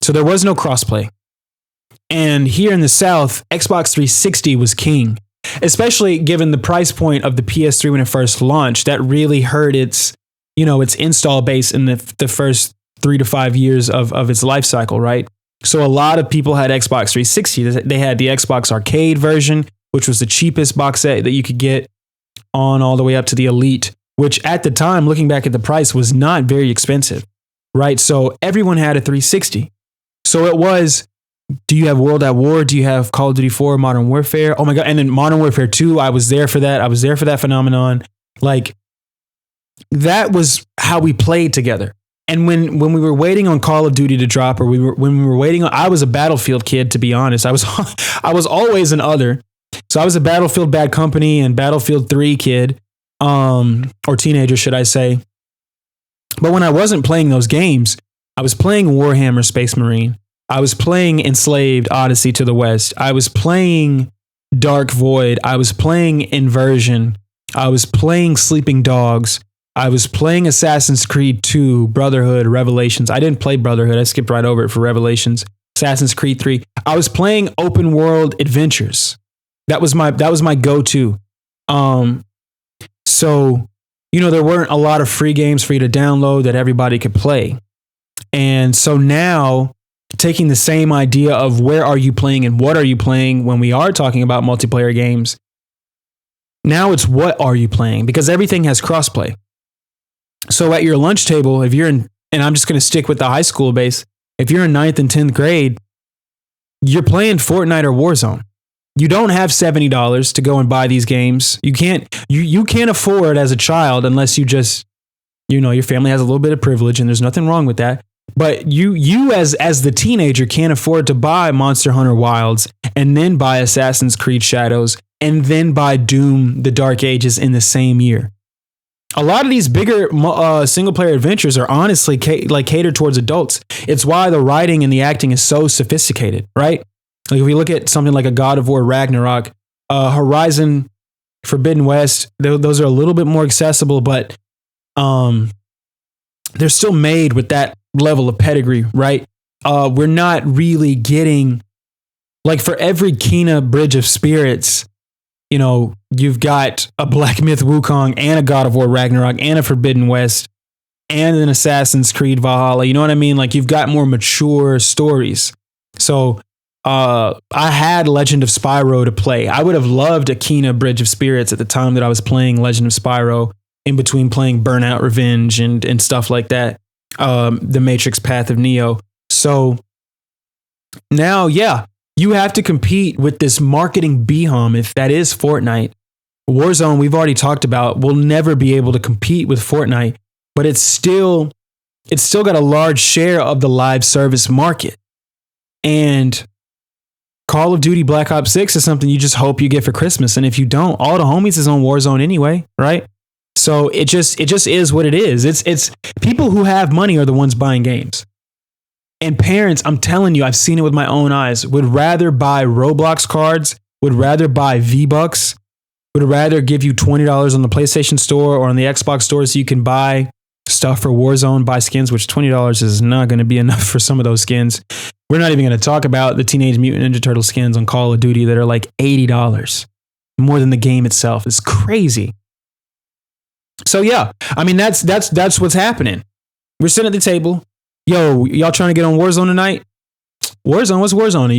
So there was no crossplay. And here in the South, Xbox 360 was king, especially given the price point of the PS3 when it first launched. That really hurt its install base in the first 3 to 5 years of its life cycle, right? So a lot of people had Xbox 360. They had the Xbox Arcade version, which was the cheapest box set that you could get, on all the way up to the Elite, which at the time, looking back at the price, was not very expensive, right? So everyone had a 360. So it was, do you have World at War? Do you have Call of Duty 4, Modern Warfare? Oh my God. And then Modern Warfare 2, I was there for that. I was there for that phenomenon. Like, that was how we played together. And when we were waiting on Call of Duty to drop, or when we were waiting on, I was a Battlefield kid, to be honest. I was always an other. So I was a Battlefield Bad Company and Battlefield 3 kid, or teenager, should I say. But when I wasn't playing those games, I was playing Warhammer Space Marine. I was playing Enslaved Odyssey to the West. I was playing Dark Void. I was playing Inversion. I was playing Sleeping Dogs. I was playing Assassin's Creed 2, Brotherhood, Revelations. I didn't play Brotherhood. I skipped right over it for Revelations. Assassin's Creed 3. I was playing open world adventures. That was my go-to. So, there weren't a lot of free games for you to download that everybody could play. And so now, taking the same idea of where are you playing and what are you playing when we are talking about multiplayer games, now it's what are you playing? Because everything has crossplay. So at your lunch table, if you're in, and I'm just going to stick with the high school base, if you're in 9th and 10th grade, you're playing Fortnite or Warzone. You don't have $70 to go and buy these games. You can't afford as a child unless you just, your family has a little bit of privilege, and there's nothing wrong with that. But you as the teenager can't afford to buy Monster Hunter Wilds and then buy Assassin's Creed Shadows and then buy Doom: The Dark Ages in the same year. A lot of these bigger single player adventures are honestly catered towards adults. It's why the writing and the acting is so sophisticated, right? Like if we look at something like a God of War Ragnarok, Horizon Forbidden West, those are a little bit more accessible, but they're still made with that level of pedigree, right? We're not really getting, like for every Kena Bridge of Spirits, you've got a Black Myth Wukong and a God of War Ragnarok and a Forbidden West and an Assassin's Creed Valhalla. You know what I mean? Like you've got more mature stories. So I had Legend of Spyro to play. I would have loved a Kena Bridge of Spirits at the time that I was playing Legend of Spyro, in between playing Burnout Revenge and stuff like that. The Matrix Path of Neo. So now, you have to compete with this marketing behemoth that is Fortnite. Warzone, we've already talked about, will never be able to compete with Fortnite, but it's still got a large share of the live service market. And Call of Duty Black Ops 6 is something you just hope you get for Christmas. And if you don't, all the homies is on Warzone anyway, right? So it just is what it is. It's people who have money are the ones buying games. And parents, I'm telling you, I've seen it with my own eyes, would rather buy Roblox cards, would rather buy V-Bucks, would rather give you $20 on the PlayStation Store or on the Xbox Store so you can buy stuff for Warzone, buy skins, which $20 is not going to be enough for some of those skins. We're not even going to talk about the Teenage Mutant Ninja Turtle skins on Call of Duty that are like $80, more than the game itself. It's crazy. So that's what's happening. We're sitting at the table. Yo, y'all trying to get on Warzone tonight? Warzone, what's Warzone?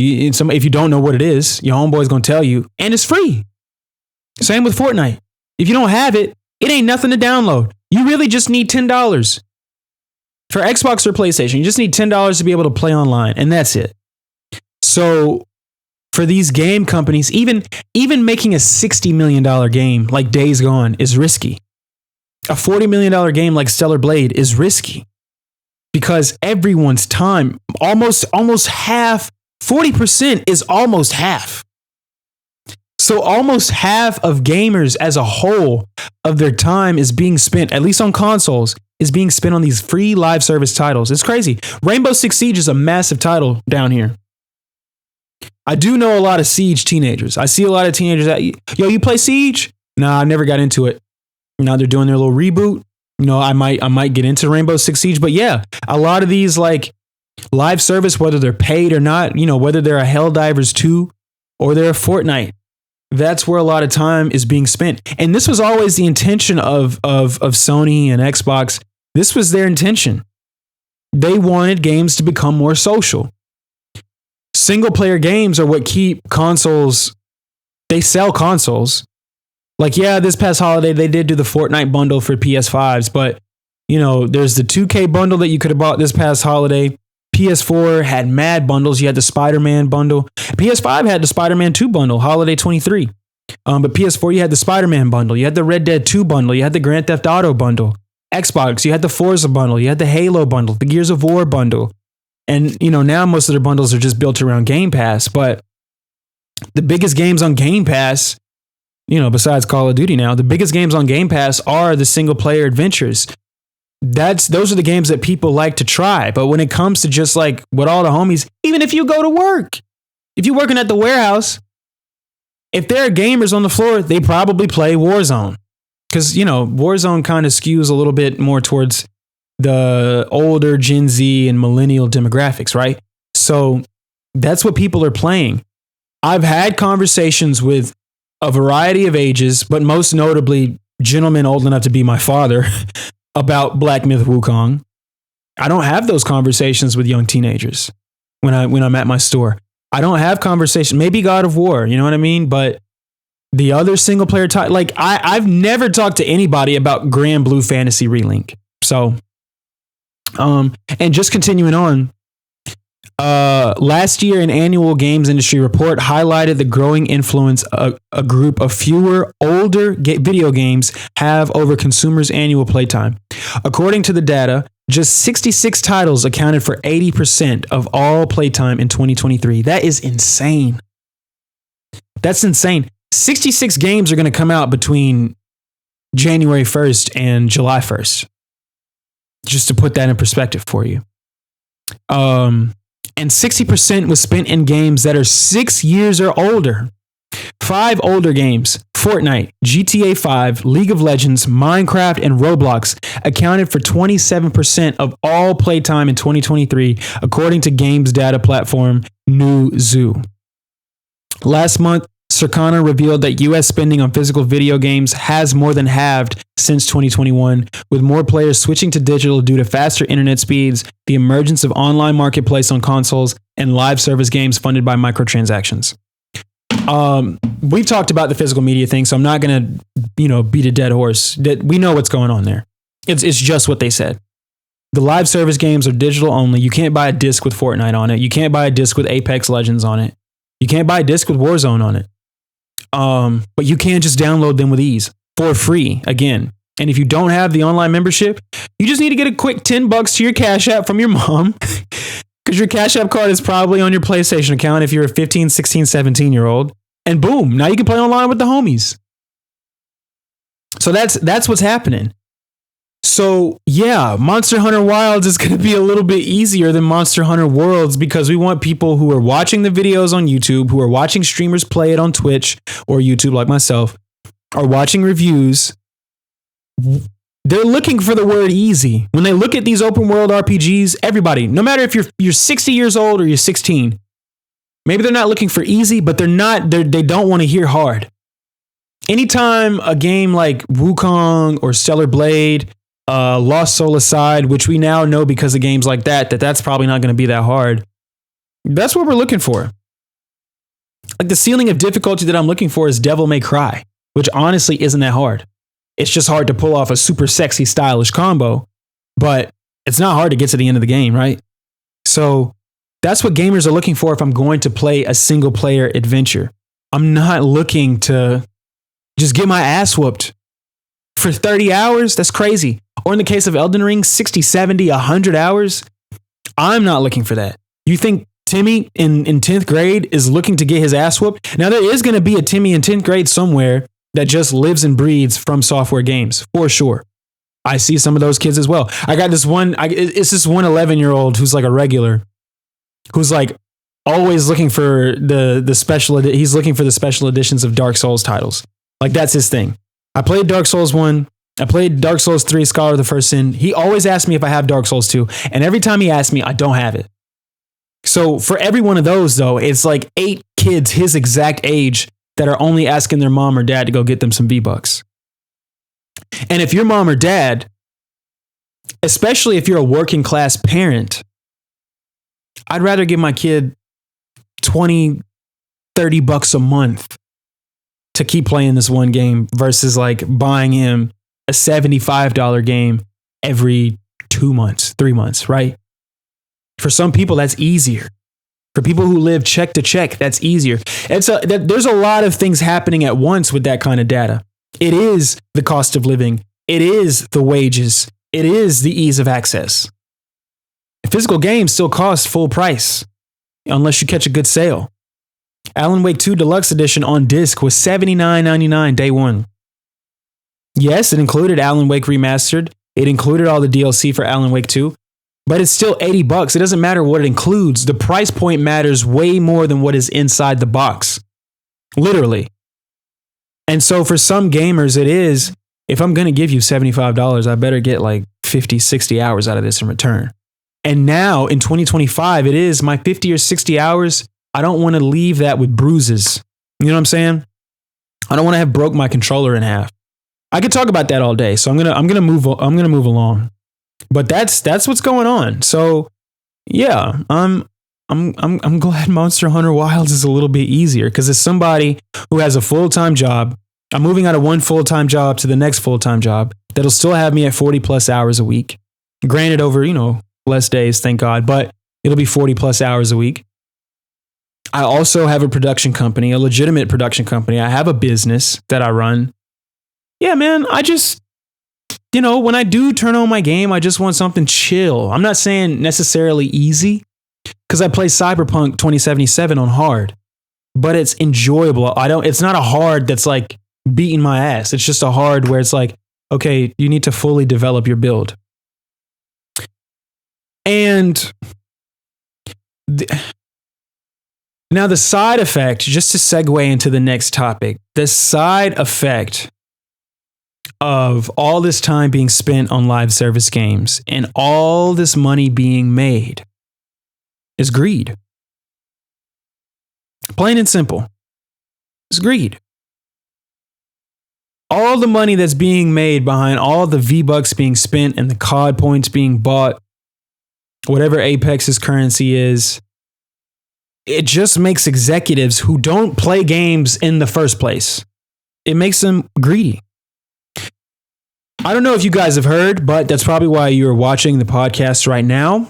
If you don't know what it is, your homeboy's going to tell you, and it's free. Same with Fortnite. If you don't have it, it ain't nothing to download. You really just need $10. For Xbox or PlayStation, you just need $10 to be able to play online, and that's it. So for these game companies, even making a $60 million game like Days Gone is risky. A $40 million game like Stellar Blade is risky. Because everyone's time, almost half, 40% is almost half. So almost half of gamers as a whole of their time is being spent, at least on consoles, is being spent on these free live service titles. It's crazy. Rainbow Six Siege is a massive title down here. I do know a lot of Siege teenagers. I see a lot of teenagers that, you play Siege? Nah, I never got into it. Now they're doing their little reboot. I might get into Rainbow Six Siege, but yeah, a lot of these like live service, whether they're paid or not, whether they're a Helldivers 2 or they're a Fortnite, that's where a lot of time is being spent. And this was always the intention of Sony and Xbox. This was their intention. They wanted games to become more social. Single player games are what keep consoles. They sell consoles. Like, this past holiday, they did do the Fortnite bundle for PS5s, but, there's the 2K bundle that you could have bought this past holiday. PS4 had mad bundles. You had the Spider-Man bundle. PS5 had the Spider-Man 2 bundle, Holiday 23. But PS4, you had the Spider-Man bundle. You had the Red Dead 2 bundle. You had the Grand Theft Auto bundle. Xbox, you had the Forza bundle. You had the Halo bundle, the Gears of War bundle. And, now most of their bundles are just built around Game Pass. But the biggest games on Game Pass, besides Call of Duty now, the biggest games on Game Pass are the single player adventures. those are the games that people like to try. But when it comes to just like with all the homies, even if you go to work, if you're working at the warehouse, if there are gamers on the floor, they probably play Warzone. Because, you know, Warzone kind of skews a little bit more towards the older Gen Z and millennial demographics, right? So that's what people are playing. I've had conversations with a variety of ages, but most notably gentlemen old enough to be my father about Black Myth Wukong. I don't have those conversations with young teenagers when I'm at my store. I don't have conversations, maybe God of War, you know what I mean? But the other single player title, like I've never talked to anybody about Grand Blue Fantasy Relink. So, and just continuing on, last year, an annual games industry report highlighted the growing influence a group of fewer older video games have over consumers' annual playtime. According to the data, just 66 titles accounted for 80% of all playtime in 2023. That is insane. That's insane. 66 games are going to come out between January 1st and July 1st. Just to put that in perspective for you. And 60% was spent in games that are 6 years or older. 5 older games, Fortnite, GTA 5, League of Legends, Minecraft, and Roblox, accounted for 27% of all playtime in 2023, according to games data platform Newzoo. Last month, Circana revealed that U.S. spending on physical video games has more than halved since 2021, with more players switching to digital due to faster internet speeds, the emergence of online marketplace on consoles, and live service games funded by microtransactions. We've talked about the physical media thing, so I'm not going to, beat a dead horse. That we know what's going on there. It's just what they said. The live service games are digital only. You can't buy a disc with Fortnite on it. You can't buy a disc with Apex Legends on it. You can't buy a disc with Warzone on it. But you can just download them with ease for free again. And if you don't have the online membership, you just need to get a quick $10 to your Cash App from your mom. Because your Cash App card is probably on your PlayStation account if you're a 15, 16, 17-year-old. And boom, now you can play online with the homies. So that's what's happening. So yeah, Monster Hunter Wilds is going to be a little bit easier than Monster Hunter Worlds because we want people who are watching the videos on YouTube, who are watching streamers play it on Twitch or YouTube like myself, are watching reviews. They're looking for the word easy. When they look at these open world RPGs, everybody, no matter if you're 60 years old or you're 16, maybe they're not looking for easy, but they don't want to hear hard. Anytime a game like Wukong or Stellar Blade, Lost Soul aside, which we now know because of games like that's probably not going to be that hard. That's what we're looking for. Like the ceiling of difficulty that I'm looking for is Devil May Cry, which honestly isn't that hard. It's just hard to pull off a super sexy, stylish combo, but it's not hard to get to the end of the game, right? So that's what gamers are looking for if I'm going to play a single player adventure. I'm not looking to just get my ass whooped for 30 hours. That's crazy. Or in the case of Elden Ring, 60, 70, 100 hours. I'm not looking for that. You think Timmy in 10th grade is looking to get his ass whooped? Now, there is going to be a Timmy in 10th grade somewhere that just lives and breathes from software games, for sure. I see some of those kids as well. I got this one, it's this one 11-year-old who's like a regular, who's like always looking for the special, he's looking for the special editions of Dark Souls titles. Like that's his thing. I played Dark Souls 1. I played Dark Souls 3, Scholar of the First Sin. He always asks me if I have Dark Souls 2. And every time he asks me, I don't have it. So for every one of those, though, it's like 8 kids his exact age that are only asking their mom or dad to go get them some V-Bucks. And if your mom or dad, especially if you're a working class parent, I'd rather give my kid $20, $30 a month to keep playing this one game versus like buying him a $75 game every 2 months, 3 months, right? For some people, that's easier. For people who live check to check, that's easier. And so there's a lot of things happening at once with that kind of data. It is the cost of living. It is the wages. It is the ease of access. Physical games still cost full price unless you catch a good sale. Alan Wake 2 Deluxe Edition on disc was $79.99 day one. Yes, it included Alan Wake Remastered. It included all the DLC for Alan Wake 2, but it's still $80. It doesn't matter what it includes. The price point matters way more than what is inside the box. Literally. And so for some gamers, it is, if I'm going to give you $75, I better get like 50, 60 hours out of this in return. And now in 2025, it is my 50 or 60 hours. I don't want to leave that with bruises. You know what I'm saying? I don't want to have broke my controller in half. I could talk about that all day. So I'm gonna move along. But that's what's going on. So yeah, I'm glad Monster Hunter Wilds is a little bit easier, because as somebody who has a full-time job, I'm moving out of one full-time job to the next full-time job that'll still have me at 40 plus hours a week. Granted, over, less days, thank God, but it'll be 40 plus hours a week. I also have a production company, a legitimate production company. I have a business that I run. Yeah, man, I just, when I do turn on my game, I just want something chill. I'm not saying necessarily easy, because I play Cyberpunk 2077 on hard, but it's enjoyable. It's not a hard that's like beating my ass. It's just a hard where it's like, okay, you need to fully develop your build. And now the side effect, just to segue into the next topic, the side effect of all this time being spent on live service games and all this money being made is greed. Plain and simple. It's greed. All the money that's being made behind all the V-Bucks being spent and the COD points being bought, whatever Apex's currency is, it just makes executives who don't play games in the first place, it makes them greedy. I don't know if you guys have heard, but that's probably why you're watching the podcast right now.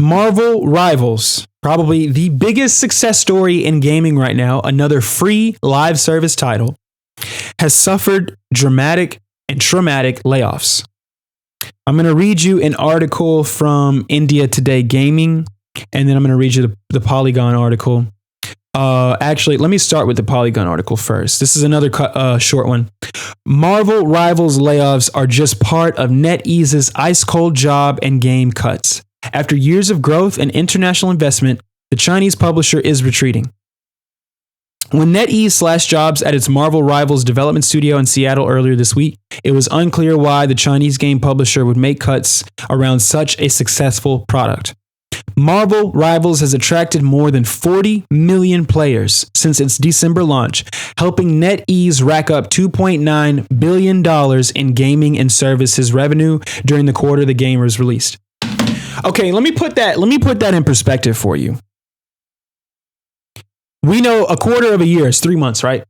Marvel Rivals, probably the biggest success story in gaming right now, another free live service title, has suffered dramatic and traumatic layoffs. I'm going to read you an article from India Today Gaming, and then I'm going to read you the Polygon article. Actually, let me start with the Polygon article first. This is another short one. Marvel Rivals layoffs are just part of NetEase's ice-cold job and game cuts. After years of growth and international investment, the Chinese publisher is retreating. When NetEase slashed jobs at its Marvel Rivals development studio in Seattle earlier this week, it was unclear why the Chinese game publisher would make cuts around such a successful product. Marvel Rivals has attracted more than 40 million players since its December launch, helping NetEase rack up $2.9 billion in gaming and services revenue during the quarter the game was released. Okay, let me put that in perspective for you. We know a quarter of a year is 3 months, right?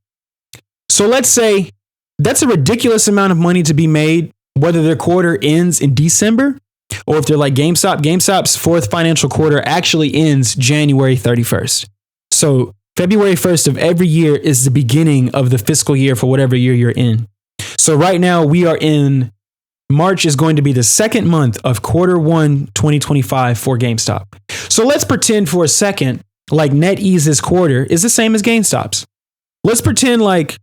So let's say that's a ridiculous amount of money to be made, whether their quarter ends in December or if they're like GameStop. GameStop's fourth financial quarter actually ends January 31st. So February 1st of every year is the beginning of the fiscal year for whatever year you're in. So right now we are in March is going to be the second month of quarter 1, 2025 for GameStop. So let's pretend for a second like NetEase's quarter is the same as GameStop's. Let's pretend like,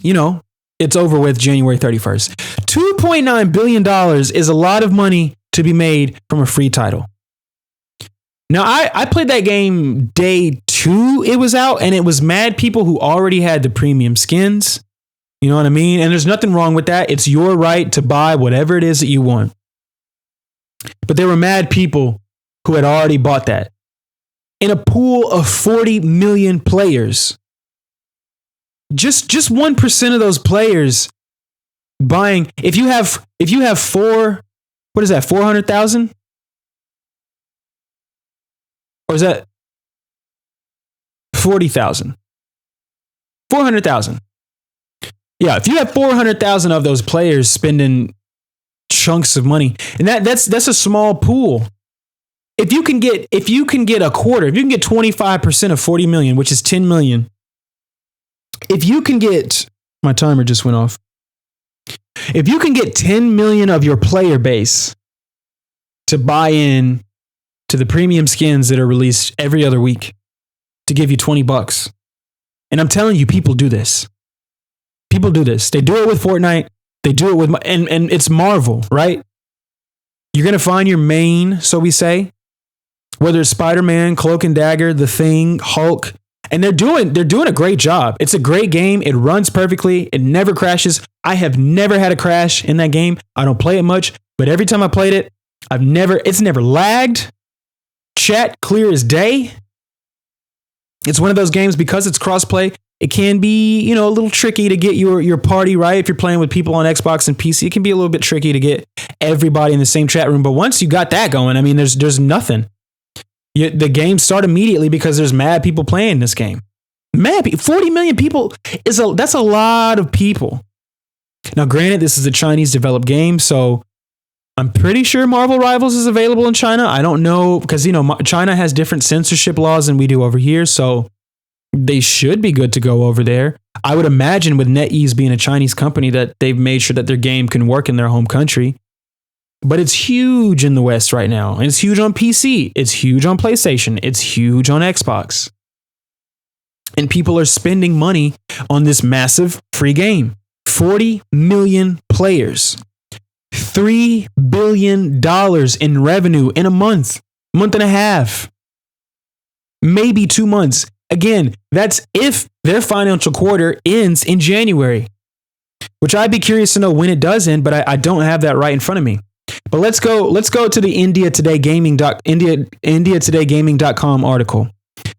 it's over with January 31st. $2.9 billion is a lot of money to be made from a free title. Now, I played that game day 2 it was out, and it was mad people who already had the premium skins. You know what I mean? And there's nothing wrong with that. It's your right to buy whatever it is that you want. But there were mad people who had already bought that. In a pool of 40 million players, just 1% of those players buying, if you have 400,000? Or is that 40,000? 400,000. Yeah, if you have 400,000 of those players spending chunks of money, and that's a small pool. If you can get a quarter, if you can get 25% of 40 million, which is 10 million, if you can get, my timer just went off. If you can get 10 million of your player base to buy in to the premium skins that are released every other week to give you $20, and I'm telling you, people do this. People do this. They do it with Fortnite. They do it with, and it's Marvel, right? You're going to find your main, so we say, whether it's Spider-Man, Cloak and Dagger, The Thing, Hulk, and they're doing a great job. It's a great game. It runs perfectly. It never crashes. I have never had a crash in that game. I don't play it much, but every time I played it, it's never lagged. Chat clear as day. It's one of those games, because it's crossplay, it can be, a little tricky to get your party right. If you're playing with people on Xbox and PC, it can be a little bit tricky to get everybody in the same chat room. But once you got that going, I mean, there's nothing. The game start immediately because there's mad people playing this game. 40 million people that's a lot of people. Now, granted, this is a Chinese developed game, so I'm pretty sure Marvel Rivals is available in China. I don't know, because China has different censorship laws than we do over here, so they should be good to go over there. I would imagine with NetEase being a Chinese company that they've made sure that their game can work in their home country. But it's huge in the West right now. And it's huge on PC. It's huge on PlayStation. It's huge on Xbox. And people are spending money on this massive free game. 40 million players. $3 billion in revenue in a month and a half. Maybe 2 months. Again, that's if their financial quarter ends in January. Which I'd be curious to know when it does end, but I don't have that right in front of me. But let's go to the IndiaTodayGaming.com article.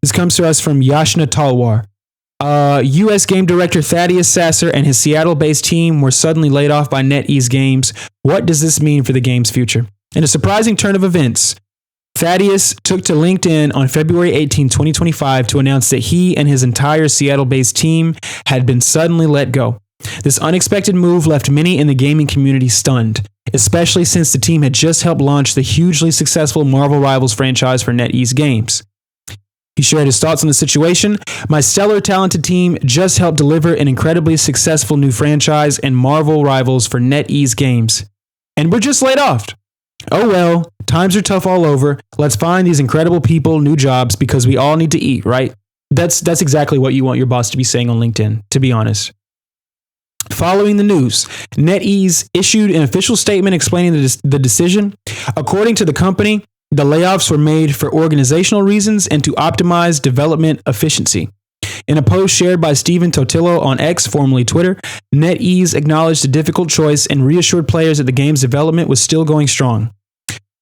This comes to us from Yashna Talwar. U.S. game director Thaddeus Sasser and his Seattle-based team were suddenly laid off by NetEase Games. What does this mean for the game's future? In a surprising turn of events, Thaddeus took to LinkedIn on February 18, 2025 to announce that he and his entire Seattle-based team had been suddenly let go. This unexpected move left many in the gaming community stunned, especially since the team had just helped launch the hugely successful Marvel Rivals franchise for NetEase Games. He shared his thoughts on the situation. My stellar, talented team just helped deliver an incredibly successful new franchise and Marvel Rivals for NetEase Games. And we're just laid off. Oh well, times are tough all over. Let's find these incredible people new jobs because we all need to eat, right? That's exactly what you want your boss to be saying on LinkedIn, to be honest. Following the news, NetEase issued an official statement explaining the decision. According to the company, the layoffs were made for organizational reasons and to optimize development efficiency. In a post shared by Steven Totillo on X, formerly Twitter, NetEase acknowledged the difficult choice and reassured players that the game's development was still going strong.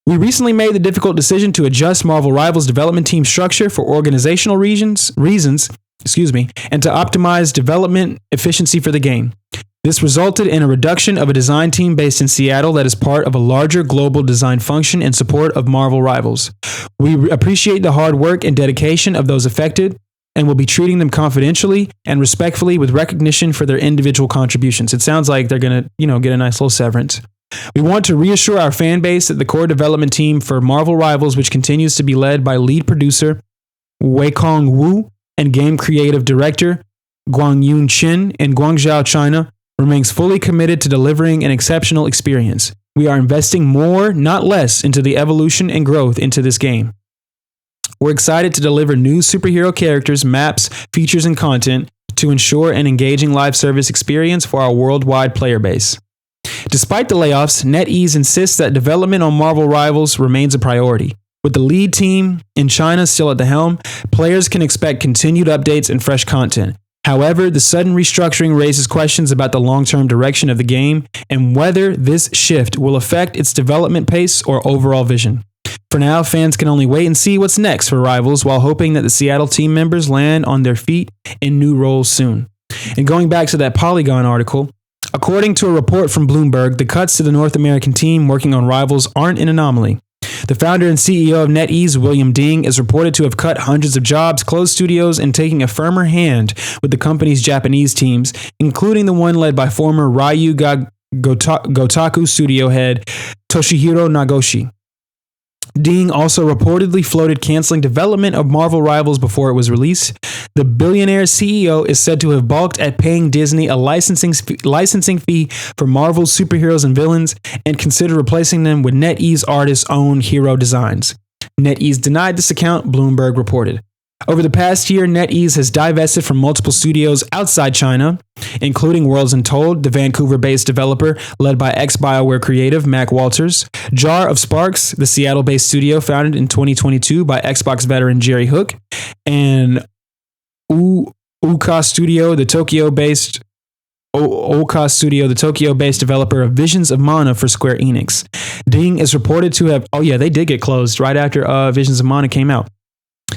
We recently made the difficult decision to adjust Marvel Rivals' development team structure for organizational reasons, and to optimize development efficiency for the game. This resulted in a reduction of a design team based in Seattle that is part of a larger global design function in support of Marvel Rivals. We appreciate the hard work and dedication of those affected and will be treating them confidentially and respectfully with recognition for their individual contributions. It sounds like they're going to, get a nice little severance. We want to reassure our fan base that the core development team for Marvel Rivals, which continues to be led by lead producer Weikong Wu and game creative director Guangyun Chen in Guangzhou, China, remains fully committed to delivering an exceptional experience. We are investing more, not less, into the evolution and growth into this game. We're excited to deliver new superhero characters, maps, features, and content to ensure an engaging live service experience for our worldwide player base. Despite the layoffs, NetEase insists that development on Marvel Rivals remains a priority. With the lead team in China still at the helm, players can expect continued updates and fresh content. However, the sudden restructuring raises questions about the long-term direction of the game and whether this shift will affect its development pace or overall vision. For now, fans can only wait and see what's next for Rivals while hoping that the Seattle team members land on their feet in new roles soon. And going back to that Polygon article, according to a report from Bloomberg, the cuts to the North American team working on Rivals aren't an anomaly. The founder and CEO of NetEase, William Ding, is reported to have cut hundreds of jobs, closed studios, and taking a firmer hand with the company's Japanese teams, including the one led by former Ryu Gotaku studio head Toshihiro Nagoshi. Ding also reportedly floated canceling development of Marvel Rivals before it was released. The billionaire CEO is said to have balked at paying Disney a licensing fee for Marvel's superheroes and villains and considered replacing them with NetEase artists' own hero designs. NetEase denied this account, Bloomberg reported. Over the past year, NetEase has divested from multiple studios outside China, including Worlds Untold, the Vancouver-based developer led by ex-BioWare creative Mac Walters, Jar of Sparks, the Seattle-based studio founded in 2022 by Xbox veteran Jerry Hook, and Uka Studio, the Tokyo-based developer of Visions of Mana for Square Enix. Ding is reported to have, they did get closed right after Visions of Mana came out.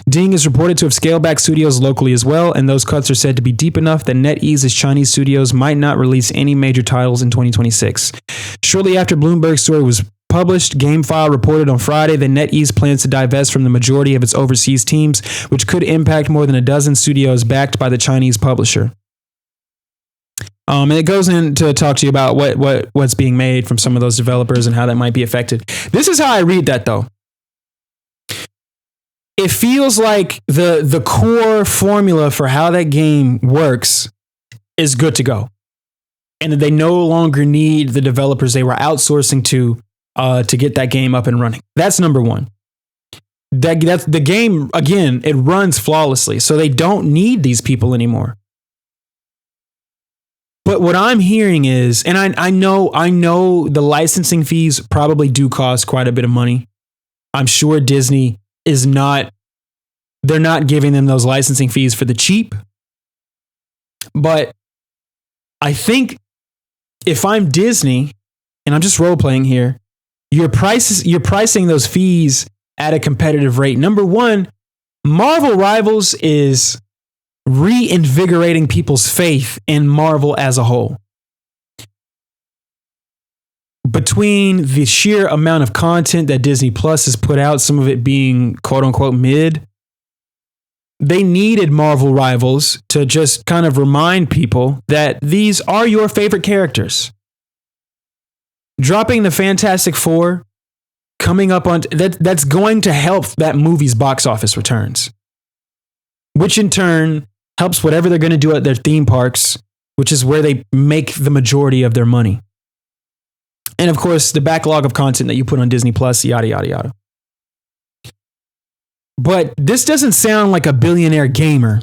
Ding is reported to have scaled back studios locally as well, and those cuts are said to be deep enough that NetEase's Chinese studios might not release any major titles in 2026. Shortly after Bloomberg's story was published, GameFile reported on Friday that NetEase plans to divest from the majority of its overseas teams, which could impact more than a dozen studios backed by the Chinese publisher. And it goes in to talk to you about what's being made from some of those developers and how that might be affected. This is how I read that, though. It feels like the core formula for how that game works is good to go, and that they no longer need the developers they were outsourcing to get that game up and running. That's number one. That's the game, again, it runs flawlessly, so they don't need these people anymore. But what I'm hearing is, and I know the licensing fees probably do cost quite a bit of money. I'm sure Disney they're not giving them those licensing fees for the cheap. But I think if I'm Disney, and I'm just role playing here, you're pricing those fees at a competitive rate. Number one, Marvel Rivals is reinvigorating people's faith in Marvel as a whole. Between the sheer amount of content that Disney Plus has put out, some of it being quote unquote mid, they needed Marvel Rivals to just kind of remind people that these are your favorite characters. Dropping the Fantastic Four, coming up on that's going to help that movie's box office returns, which in turn helps whatever they're going to do at their theme parks, which is where they make the majority of their money. And of course, the backlog of content that you put on Disney Plus, yada, yada, yada. But this doesn't sound like a billionaire gamer.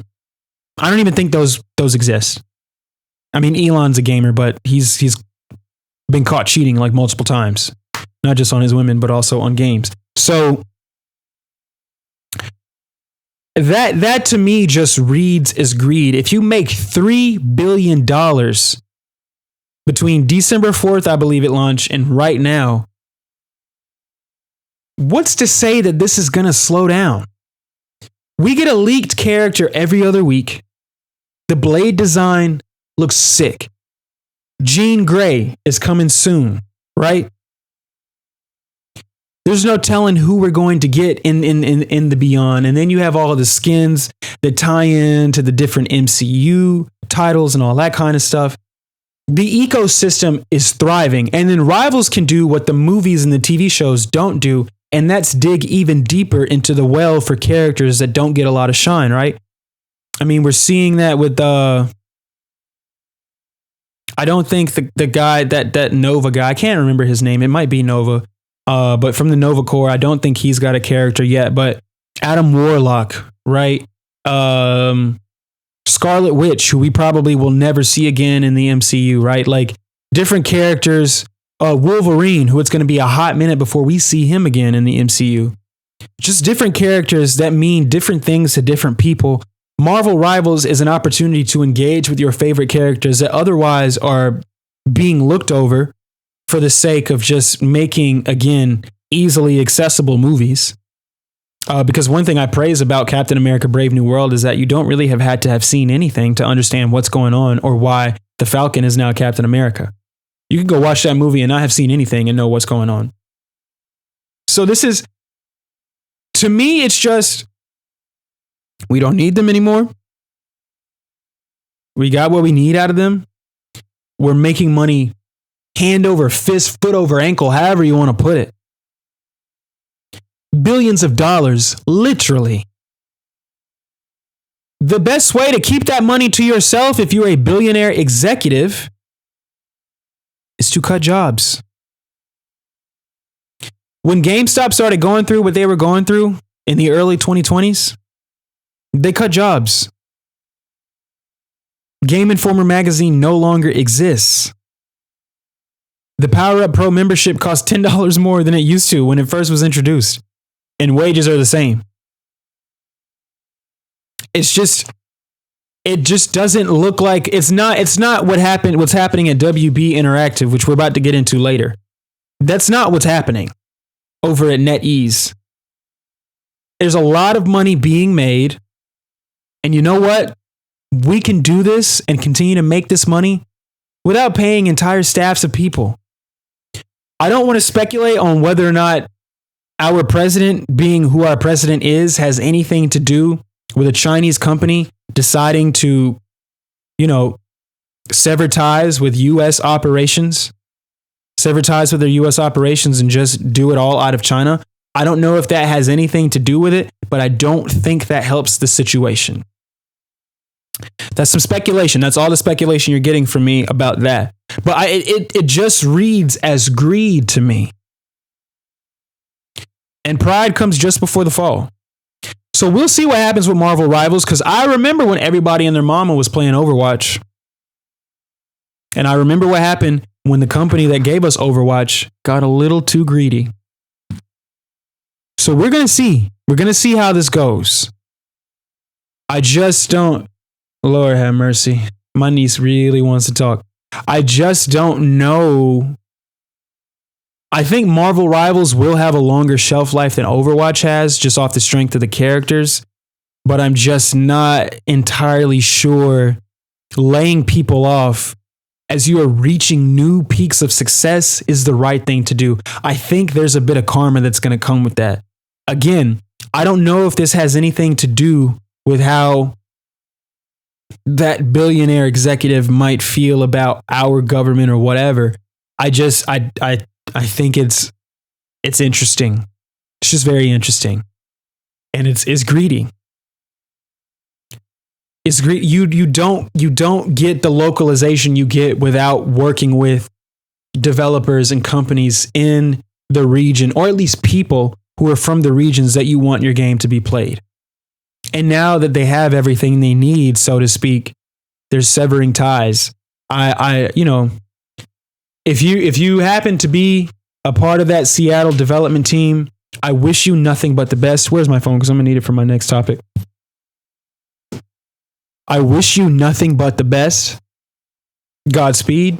I don't even think those exist. I mean, Elon's a gamer, but he's been caught cheating like multiple times, not just on his women, but also on games. So that to me just reads as greed. If you make $3 billion between December 4th, I believe it launched, and right now, what's to say that this is going to slow down? We get a leaked character every other week. The blade design looks sick. Jean Grey is coming soon, right? There's no telling who we're going to get in the Beyond. And then you have all of the skins that tie in to the different MCU titles and all that kind of stuff. The ecosystem is thriving. And then Rivals can do what the movies and the TV shows don't do. And that's dig even deeper into the well for characters that don't get a lot of shine, right? I mean, we're seeing that with I don't think the guy, that Nova guy, I can't remember his name. It might be Nova. But from the Nova Corps, I don't think he's got a character yet. But Adam Warlock, right? Scarlet Witch, who we probably will never see again in the MCU, right? Like different characters. Wolverine, who it's going to be a hot minute before we see him again in the MCU. Just different characters that mean different things to different people. Marvel Rivals is an opportunity to engage with your favorite characters that otherwise are being looked over for the sake of just making, again, easily accessible movies. Because one thing I praise about Captain America Brave New World is that you don't really have had to have seen anything to understand what's going on or why the Falcon is now Captain America. You can go watch that movie and not have seen anything and know what's going on. So this is, to me, it's just, we don't need them anymore. We got what we need out of them. We're making money hand over fist, foot over ankle, however you want to put it. Billions of dollars, literally. The best way to keep that money to yourself if you're a billionaire executive is to cut jobs. When GameStop started going through what they were going through in the early 2020s, They cut jobs. Game Informer magazine no longer exists. The Power Up Pro membership costs $10 more than it used to when it first was introduced, and wages are the same. It just doesn't look like it's not what's happening at WB Interactive, which we're about to get into later. That's not what's happening over at NetEase. There's a lot of money being made, and you know what? We can do this and continue to make this money without paying entire staffs of people. I don't want to speculate on whether or not our president, being who our president is, has anything to do with a Chinese company deciding to, sever ties with U.S. operations, and just do it all out of China. I don't know if that has anything to do with it, but I don't think that helps the situation. That's some speculation. That's all the speculation you're getting from me about that. But it just reads as greed to me. And pride comes just before the fall. So we'll see what happens with Marvel Rivals, because I remember when everybody and their mama was playing Overwatch. And I remember what happened when the company that gave us Overwatch got a little too greedy. So we're going to see. We're going to see how this goes. I just don't. Lord have mercy. My niece really wants to talk. I just don't know. I think Marvel Rivals will have a longer shelf life than Overwatch has, just off the strength of the characters. But I'm just not entirely sure laying people off as you are reaching new peaks of success is the right thing to do. I think there's a bit of karma that's going to come with that. Again, I don't know if this has anything to do with how that billionaire executive might feel about our government or whatever. I think it's interesting. It's just very interesting. And it's greedy. It's greedy. You don't get the localization you get without working with developers and companies in the region, or at least people who are from the regions that you want your game to be played. And now that they have everything they need, so to speak, they're severing ties. If you happen to be a part of that Seattle development team, I wish you nothing but the best. Where's my phone? Because I'm gonna need it for my next topic. I wish you nothing but the best. Godspeed.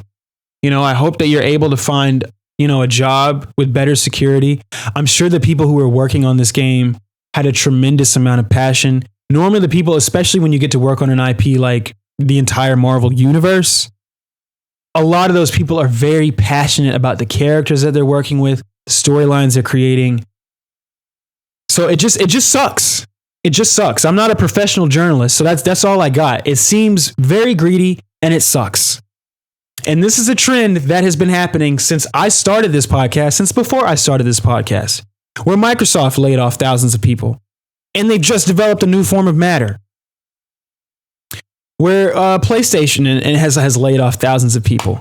I hope that you're able to find, a job with better security. I'm sure the people who were working on this game had a tremendous amount of passion. Normally the people, especially when you get to work on an IP like the entire Marvel universe, a lot of those people are very passionate about the characters that they're working with, the storylines they're creating. So it just sucks. It just sucks. I'm not a professional journalist, so that's all I got. It seems very greedy and it sucks. And this is a trend that has been happening since I started this podcast, since before I started this podcast, where Microsoft laid off thousands of people. And they've just developed a new form of matter. Where PlayStation has laid off thousands of people.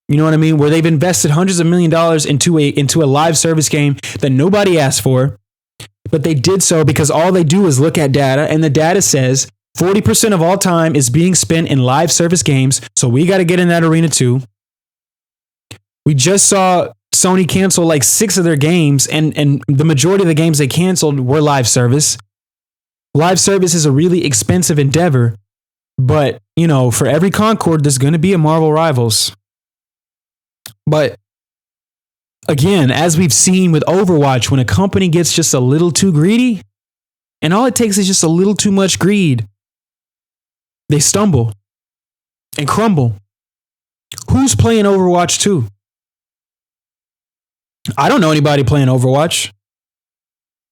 You know what I mean? Where they've invested hundreds of $millions into a live service game that nobody asked for. But they did so because all they do is look at data, and the data says 40% of all time is being spent in live service games. So we got to get in that arena too. We just saw Sony cancel like 6 of their games, and the majority of the games they canceled were live service. Live service is a really expensive endeavor, but for every Concord, there's going to be a Marvel Rivals. But again, as we've seen with Overwatch, when a company gets just a little too greedy, and all it takes is just a little too much greed, they stumble and crumble. Who's playing Overwatch 2? I don't know anybody playing Overwatch.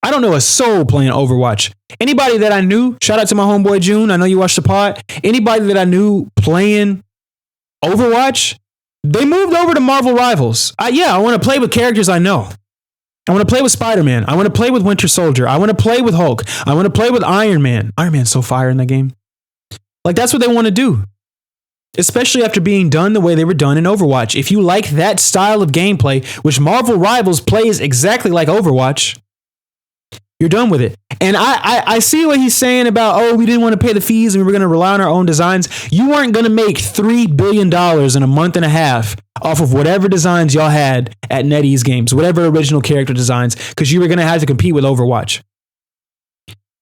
I don't know a soul playing Overwatch. Anybody that I knew, shout out to my homeboy June, I know you watched the pod. Anybody that I knew playing Overwatch, they moved over to Marvel Rivals. I want to play with characters I know. I want to play with Spider-Man. I want to play with Winter Soldier. I want to play with Hulk. I want to play with Iron Man. Iron Man's so fire in that game. Like, that's what they want to do. Especially after being done the way they were done in Overwatch. If you like that style of gameplay, which Marvel Rivals plays exactly like Overwatch, You're done with it. And I see what he's saying about, oh, we didn't want to pay the fees and we were going to rely on our own designs. You weren't going to make $3 billion in a month and a half off of whatever designs y'all had at NetEase Games, whatever original character designs, because you were going to have to compete with Overwatch.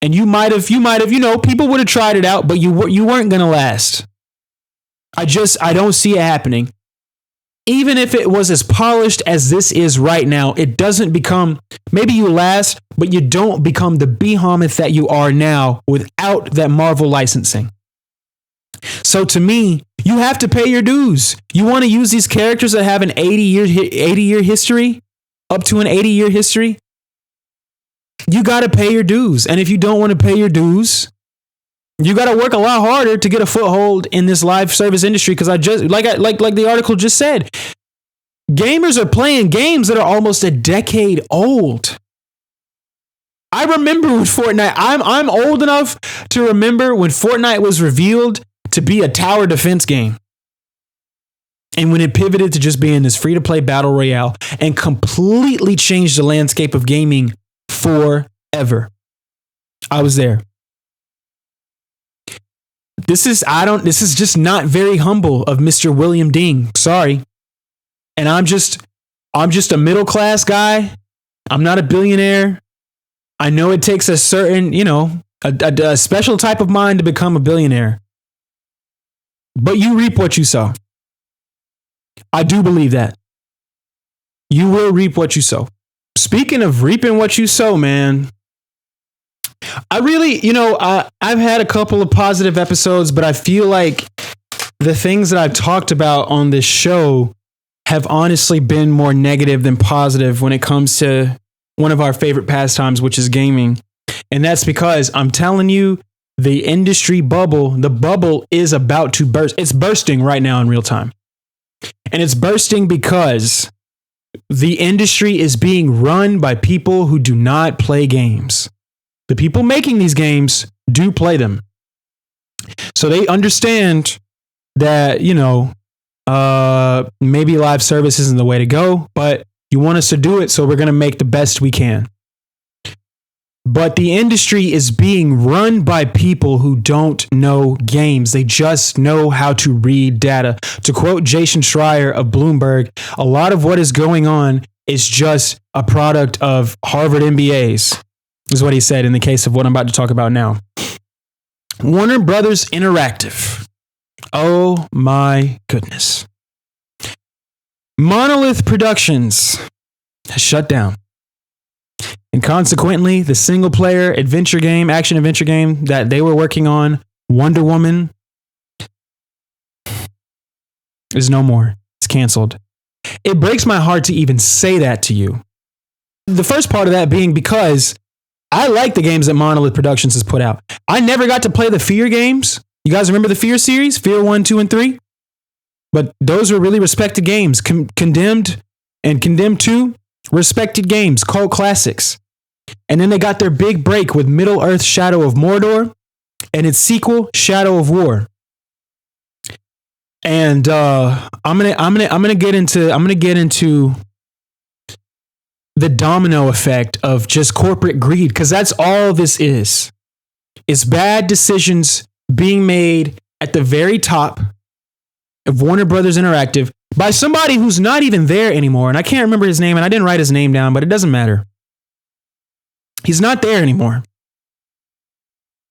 And you might have, people would have tried it out, but you weren't going to last. I don't see it happening. Even if it was as polished as this is right now, it doesn't become, maybe you last, but you don't become the behemoth that you are now without that Marvel licensing. So to me, you have to pay your dues. You want to use these characters that have an 80-year history, up to an 80-year history? You got to pay your dues. And if you don't want to pay your dues, you got to work a lot harder to get a foothold in this live service industry. Because like the article just said, gamers are playing games that are almost a decade old. I remember when Fortnite. I'm old enough to remember when Fortnite was revealed to be a tower defense game, and when it pivoted to just being this free-to-play battle royale and completely changed the landscape of gaming forever. I was there. This is just not very humble of Mr. William Ding. Sorry. And I'm just a middle-class guy. I'm not a billionaire. I know it takes a certain, a special type of mind to become a billionaire. But you reap what you sow. I do believe that. You will reap what you sow. Speaking of reaping what you sow, man, I really, I've had a couple of positive episodes, but I feel like the things that I've talked about on this show have honestly been more negative than positive when it comes to one of our favorite pastimes, which is gaming. And that's because I'm telling you, the industry bubble, the bubble is about to burst. It's bursting right now in real time. And it's bursting because the industry is being run by people who do not play games. The people making these games do play them. So they understand that, maybe live service isn't the way to go, but you want us to do it, so we're going to make the best we can. But the industry is being run by people who don't know games. They just know how to read data. To quote Jason Schreier of Bloomberg, a lot of what is going on is just a product of Harvard MBAs, is what he said in the case of what I'm about to talk about now. Warner Brothers Interactive. Oh my goodness. Monolith Productions has shut down. And consequently, the single-player action adventure game that they were working on, Wonder Woman, is no more. It's canceled. It breaks my heart to even say that to you. The first part of that being because I like the games that Monolith Productions has put out. I never got to play the Fear games. You guys remember the Fear series? Fear 1, 2, and 3? But those were really respected games. Condemned and Condemned 2, respected games, cult classics. And then they got their big break with Middle-earth: Shadow of Mordor and its sequel, Shadow of War. And I'm gonna get into the domino effect of just corporate greed, because that's all this is. It's bad decisions being made at the very top of Warner Brothers Interactive by somebody who's not even there anymore. And I can't remember his name, and I didn't write his name down, but it doesn't matter. He's not there anymore.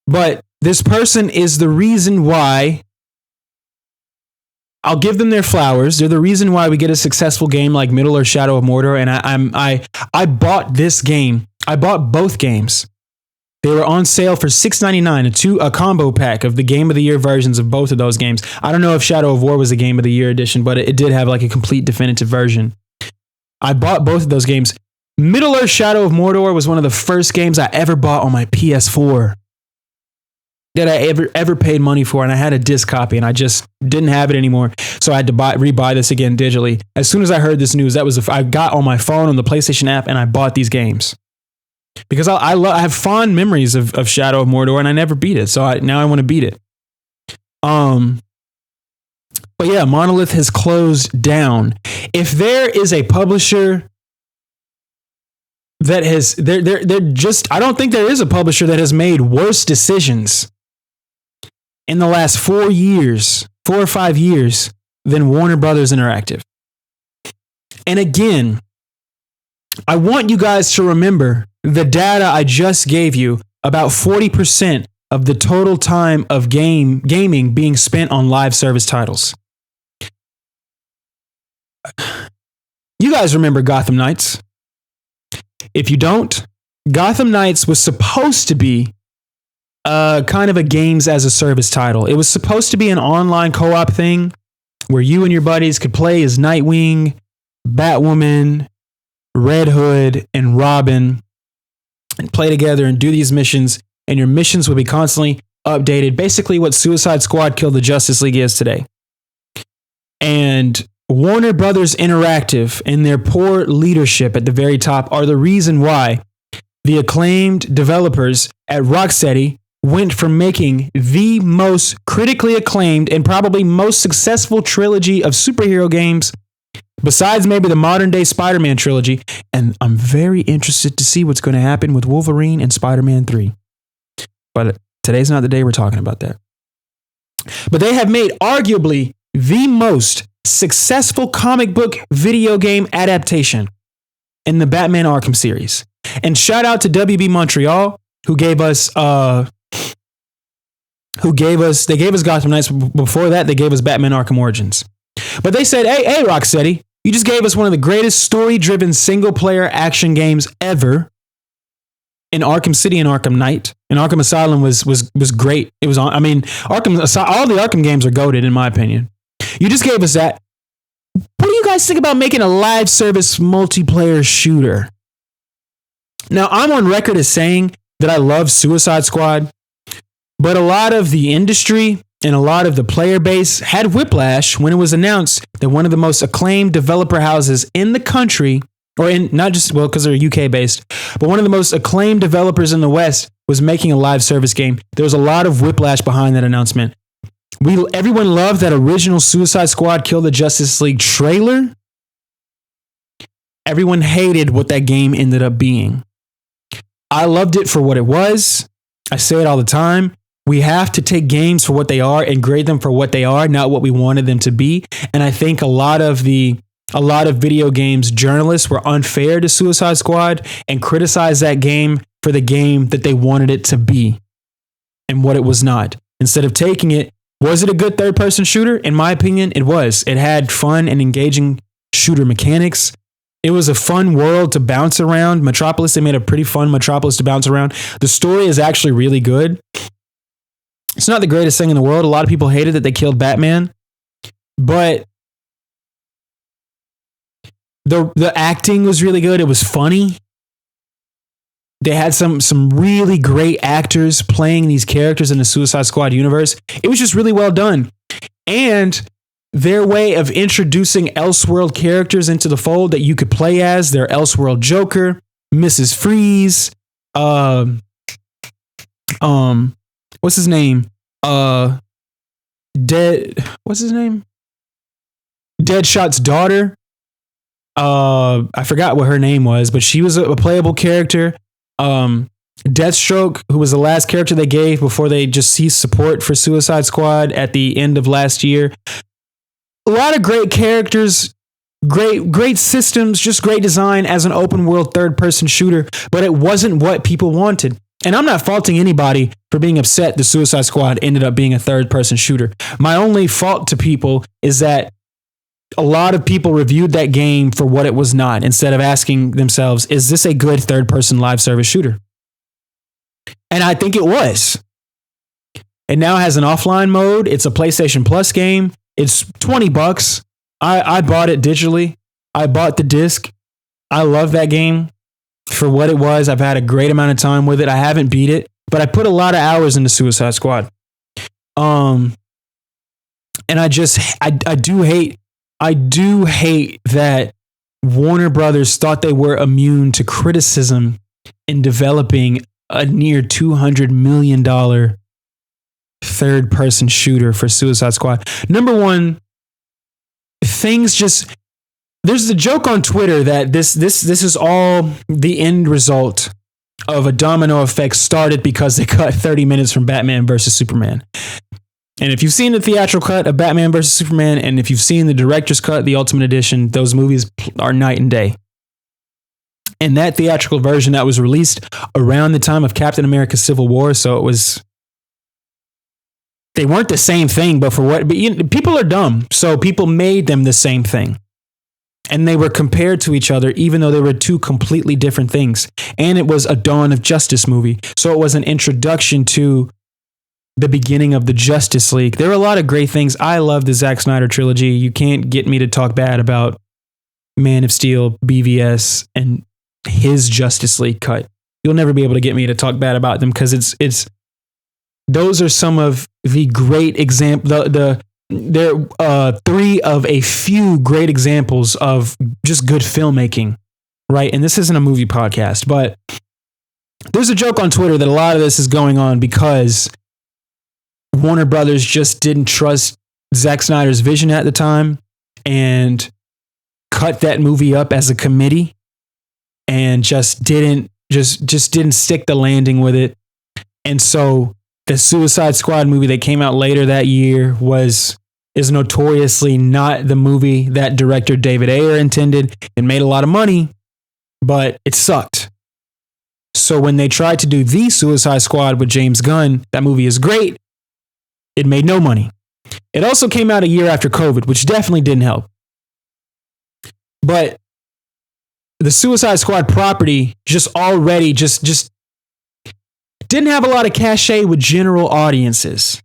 But this person is the reason why I'll give them their flowers. They're the reason why we get a successful game like Middle or Shadow of Mordor. And I bought this game. I bought both games. They were on sale for $6.99, a combo pack of the Game of the Year versions of both of those games. I don't know if Shadow of War was a Game of the Year edition, but it did have like a complete definitive version. I bought both of those games. Middle-earth: Shadow of Mordor was one of the first games I ever bought on my PS4 that I ever paid money for, and I had a disc copy, and I just didn't have it anymore, so I had to rebuy this again digitally. As soon as I heard this news, I got on my phone on the PlayStation app, and I bought these games because I have fond memories of Shadow of Mordor, and I never beat it, so now I want to beat it. But yeah, Monolith has closed down. If there is a publisher that has they're just, I don't think there is a publisher that has made worse decisions in the last 4 or 5 years than Warner Brothers Interactive. And again, I want you guys to remember the data I just gave you. About 40% of the total time of gaming being spent on live service titles. You guys remember Gotham Knights? If you don't, Gotham Knights was supposed to be kind of a games as a service title. It was supposed to be an online co-op thing where you and your buddies could play as Nightwing, Batwoman, Red Hood, and Robin and play together and do these missions, and your missions would be constantly updated. Basically what Suicide Squad Kill the Justice League is today. And Warner Brothers Interactive and their poor leadership at the very top are the reason why the acclaimed developers at Rocksteady went from making the most critically acclaimed and probably most successful trilogy of superhero games, besides maybe the modern day Spider-Man trilogy. And I'm very interested to see what's going to happen with Wolverine and Spider-Man 3. But today's not the day we're talking about that. But they have made arguably the most successful comic book video game adaptation in the Batman Arkham series. And shout out to WB Montreal, who gave us Gotham Knights. Before that, they gave us Batman Arkham Origins. But they said, hey, Rocksteady, you just gave us one of the greatest story-driven single-player action games ever in Arkham City and Arkham Knight. And Arkham Asylum was great. It was all the Arkham games are goated, in my opinion. You just gave us that. What do you guys think about making a live service multiplayer shooter? Now, I'm on record as saying that I love Suicide Squad, but a lot of the industry and a lot of the player base had whiplash when it was announced that one of the most acclaimed developer houses in the country, or in not just, well, because they're UK based, but one of the most acclaimed developers in the West was making a live service game. There was a lot of whiplash behind that announcement. Everyone loved that original Suicide Squad Kill the Justice League trailer. Everyone hated what that game ended up being. I loved it for what it was. I say it all the time. We have to take games for what they are and grade them for what they are, not what we wanted them to be. And I think a lot of video games journalists were unfair to Suicide Squad and criticized that game for the game that they wanted it to be and what it was not. Instead of taking it, was it a good third-person shooter? In my opinion, it was. It had fun and engaging shooter mechanics. It was a fun world to bounce around. Metropolis, they made a pretty fun Metropolis to bounce around. The story is actually really good. It's not the greatest thing in the world. A lot of people hated that they killed Batman. But the acting was really good. It was funny. They had some really great actors playing these characters in the Suicide Squad universe. It was just really well done. And their way of introducing Elseworld characters into the fold that you could play as, their Elseworld Joker, Mrs. Freeze, what's his name? Deadshot's daughter. I forgot what her name was, but she was a playable character. Deathstroke, who was the last character they gave before they just ceased support for Suicide Squad at the end of last year. A lot of great characters, great systems, just great design as an open world third person shooter, but it wasn't what people wanted. And I'm not faulting anybody for being upset the Suicide Squad ended up being a third person shooter. My only fault to people is that a lot of people reviewed that game for what it was not, instead of asking themselves, is this a good third person live service shooter? And I think it was. It now has an offline mode. It's a PlayStation Plus game. It's $20. I bought it digitally. I bought the disc. I love that game for what it was. I've had a great amount of time with it. I haven't beat it, but I put a lot of hours into Suicide Squad. And I do hate that Warner Brothers thought they were immune to criticism in developing a near $200 million third-person shooter for Suicide Squad. Number one, things just... There's a joke on Twitter that this is all the end result of a domino effect started because they cut 30 minutes from Batman versus Superman. And if you've seen the theatrical cut of Batman versus Superman, and if you've seen the director's cut, the Ultimate Edition, those movies are night and day. And that theatrical version that was released around the time of Captain America Civil War, so they weren't the same thing, but people are dumb, so people made them the same thing. And they were compared to each other, even though they were two completely different things. And it was a Dawn of Justice movie. So it was an introduction to the beginning of the Justice League. There are a lot of great things. I love the Zack Snyder trilogy. You can't get me to talk bad about Man of Steel, BVS, and his Justice League cut. You'll never be able to get me to talk bad about them because it's those are some of the great examples. They're three of a few great examples of just good filmmaking, right? And this isn't a movie podcast, but there's a joke on Twitter that a lot of this is going on because Warner Brothers just didn't trust Zack Snyder's vision at the time and cut that movie up as a committee and just didn't stick the landing with it. And so the Suicide Squad movie that came out later that year is notoriously not the movie that director David Ayer intended. It made a lot of money, but it sucked. So when they tried to do the Suicide Squad with James Gunn, that movie is great. It made no money. It also came out a year after COVID, which definitely didn't help. But the Suicide Squad property just didn't have a lot of cachet with general audiences.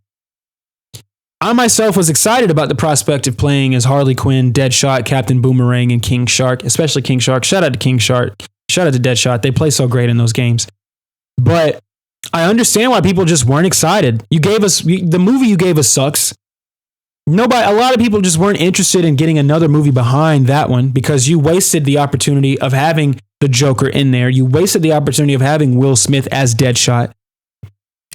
I myself was excited about the prospect of playing as Harley Quinn, Deadshot, Captain Boomerang, and King Shark, especially King Shark. Shout out to King Shark. Shout out to Deadshot. They play so great in those games. But I understand why people just weren't excited. The movie you gave us sucks. A lot of people just weren't interested in getting another movie behind that one because you wasted the opportunity of having the Joker in there. You wasted the opportunity of having Will Smith as Deadshot.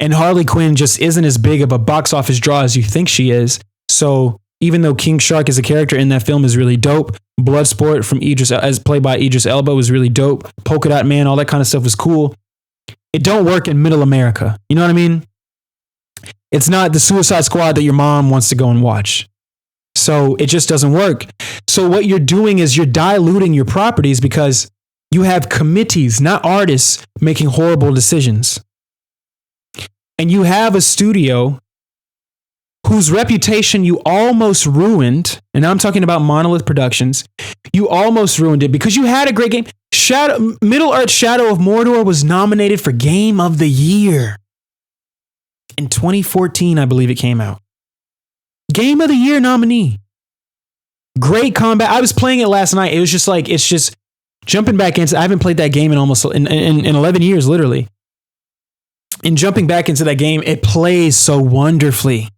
And Harley Quinn just isn't as big of a box office draw as you think she is. So even though King Shark as a character in that film is really dope, Bloodsport from as played by Idris Elba was really dope. Polka Dot Man, all that kind of stuff was cool. It don't work in middle America. You know what I mean? It's not the Suicide Squad that your mom wants to go and watch. So it just doesn't work. So what you're doing is you're diluting your properties because you have committees, not artists, making horrible decisions. And you have a studio whose reputation you almost ruined, and I'm talking about Monolith Productions. You almost ruined it because you had a great game. Middle-earth Shadow of Mordor was nominated for Game of the Year. In 2014, I believe it came out. Game of the Year nominee. Great combat. I was playing it last night. It was just like, it's just jumping back into, I haven't played that game in almost in 11 years, literally. And jumping back into that game, it plays so wonderfully.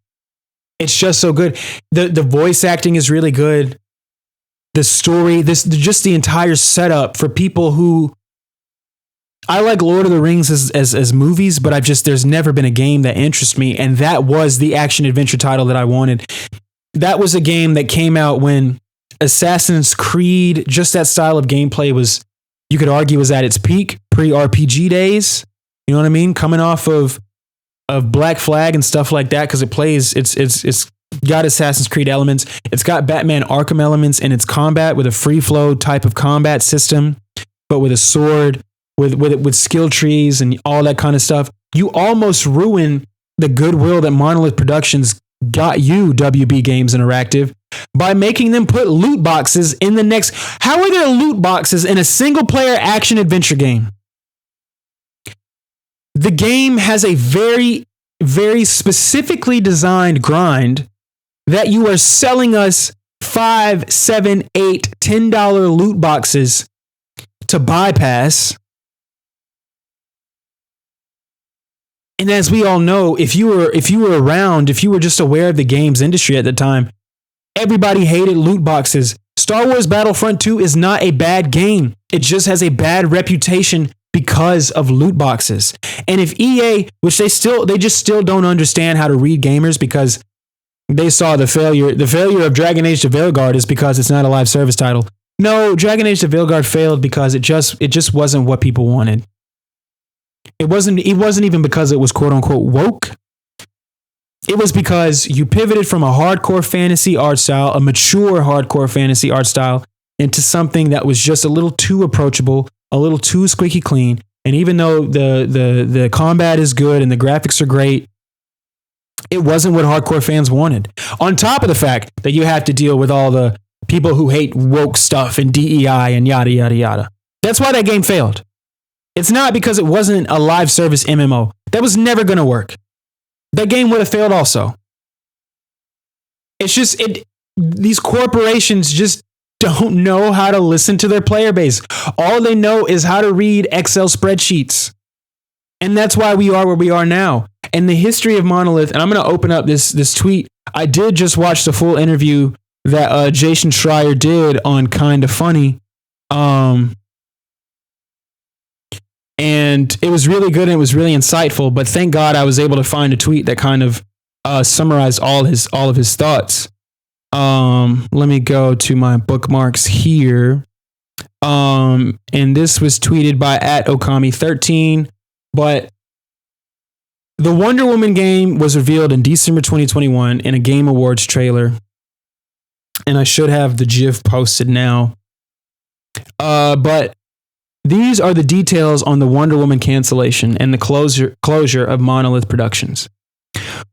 It's just so good. The voice acting is really good. The story, just the entire setup for people who, I like Lord of the Rings as movies, but there's never been a game that interests me. And that was the action adventure title that I wanted. That was a game that came out when Assassin's Creed, just that style of gameplay was, you could argue, was at its peak, pre-RPG days. You know what I mean? Coming off of Black Flag and stuff like that, because it's got Assassin's Creed elements. It's got Batman Arkham elements in its combat with a free flow type of combat system, but with a sword, with skill trees and all that kind of stuff. You almost ruin the goodwill that Monolith Productions got you, WB Games Interactive, by making them put loot boxes in the next. How are there loot boxes in a single player action adventure game? The game has a very, very specifically designed grind that you are selling us $5, $7, $8, $10 loot boxes to bypass. And as we all know, if you were around, if you were just aware of the games industry at the time, everybody hated loot boxes. Star Wars Battlefront 2 is not a bad game. It just has a bad reputation because of loot boxes. And if EA, which they just still don't understand how to read gamers because they saw the failure of Dragon Age to Veilguard is because it's not a live service title. No, Dragon Age: The Veilguard failed because it just wasn't what people wanted. It wasn't even because it was quote unquote woke. It was because you pivoted from a hardcore fantasy art style, a mature hardcore fantasy art style, into something that was just a little too approachable, a little too squeaky clean. And even though the combat is good and the graphics are great, it wasn't what hardcore fans wanted. On top of the fact that you have to deal with all the people who hate woke stuff and DEI and yada, yada, yada. That's why that game failed. It's not because it wasn't a live service MMO. That was never going to work. That game would have failed also. It's just, these corporations just don't know how to listen to their player base. All they know is how to read Excel spreadsheets. And that's why we are where we are now. And the history of Monolith, and I'm going to open up this tweet. I did just watch the full interview that Jason Schreier did on Kinda Funny. And it was really good and it was really insightful, but thank God I was able to find a tweet that kind of summarized all of his thoughts. Let me go to my bookmarks here. And this was tweeted by @Okami13, but the Wonder Woman game was revealed in December 2021 in a Game Awards trailer. And I should have the GIF posted now. But these are the details on the Wonder Woman cancellation and the closure of Monolith Productions.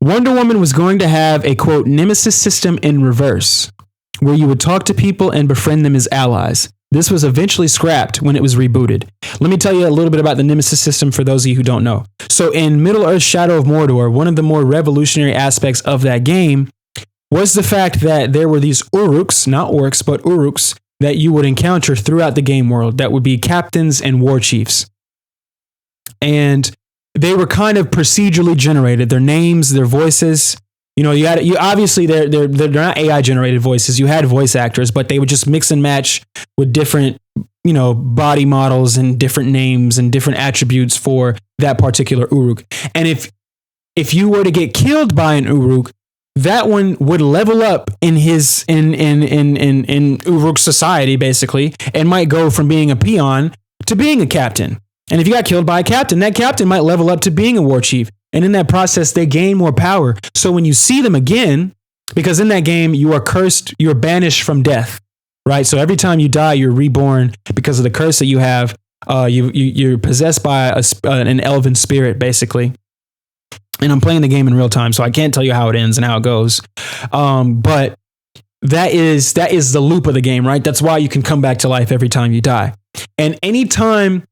Wonder Woman was going to have a, quote, nemesis system in reverse, where you would talk to people and befriend them as allies. This was eventually scrapped when it was rebooted. Let me tell you a little bit about the nemesis system for those of you who don't know. So in Middle-earth: Shadow of Mordor, one of the more revolutionary aspects of that game was the fact that there were these Uruks, not orcs, but Uruks, that you would encounter throughout the game world that would be captains and war chiefs. And they were kind of procedurally generated. Their names, their voices, you obviously they're not AI generated voices. You had voice actors, but they would just mix and match with different, body models and different names and different attributes for that particular Uruk. And if you were to get killed by an Uruk, that one would level up in Uruk society, basically, and might go from being a peon to being a captain. And if you got killed by a captain, that captain might level up to being a war chief. And in that process, they gain more power. So when you see them again, because in that game, you are cursed, you're banished from death, right? So every time you die, you're reborn because of the curse that you have. You're possessed by an elven spirit, basically. And I'm playing the game in real time, so I can't tell you how it ends and how it goes. But that is the loop of the game, right? That's why you can come back to life every time you die. And anytime,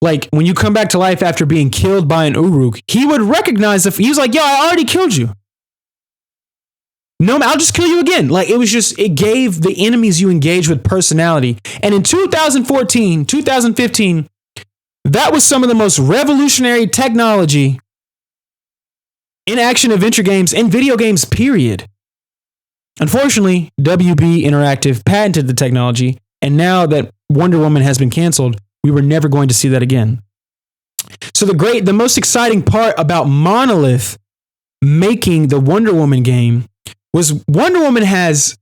like when you come back to life after being killed by an Uruk, he would recognize he was like, yo, I already killed you. No, I'll just kill you again. Like it gave the enemies you engage with personality. And in 2014, 2015, that was some of the most revolutionary technology in action adventure games and video games, period. Unfortunately, WB Interactive patented the technology, and now that Wonder Woman has been canceled, we were never going to see that again. So the most exciting part about Monolith making the Wonder Woman game was Wonder Woman has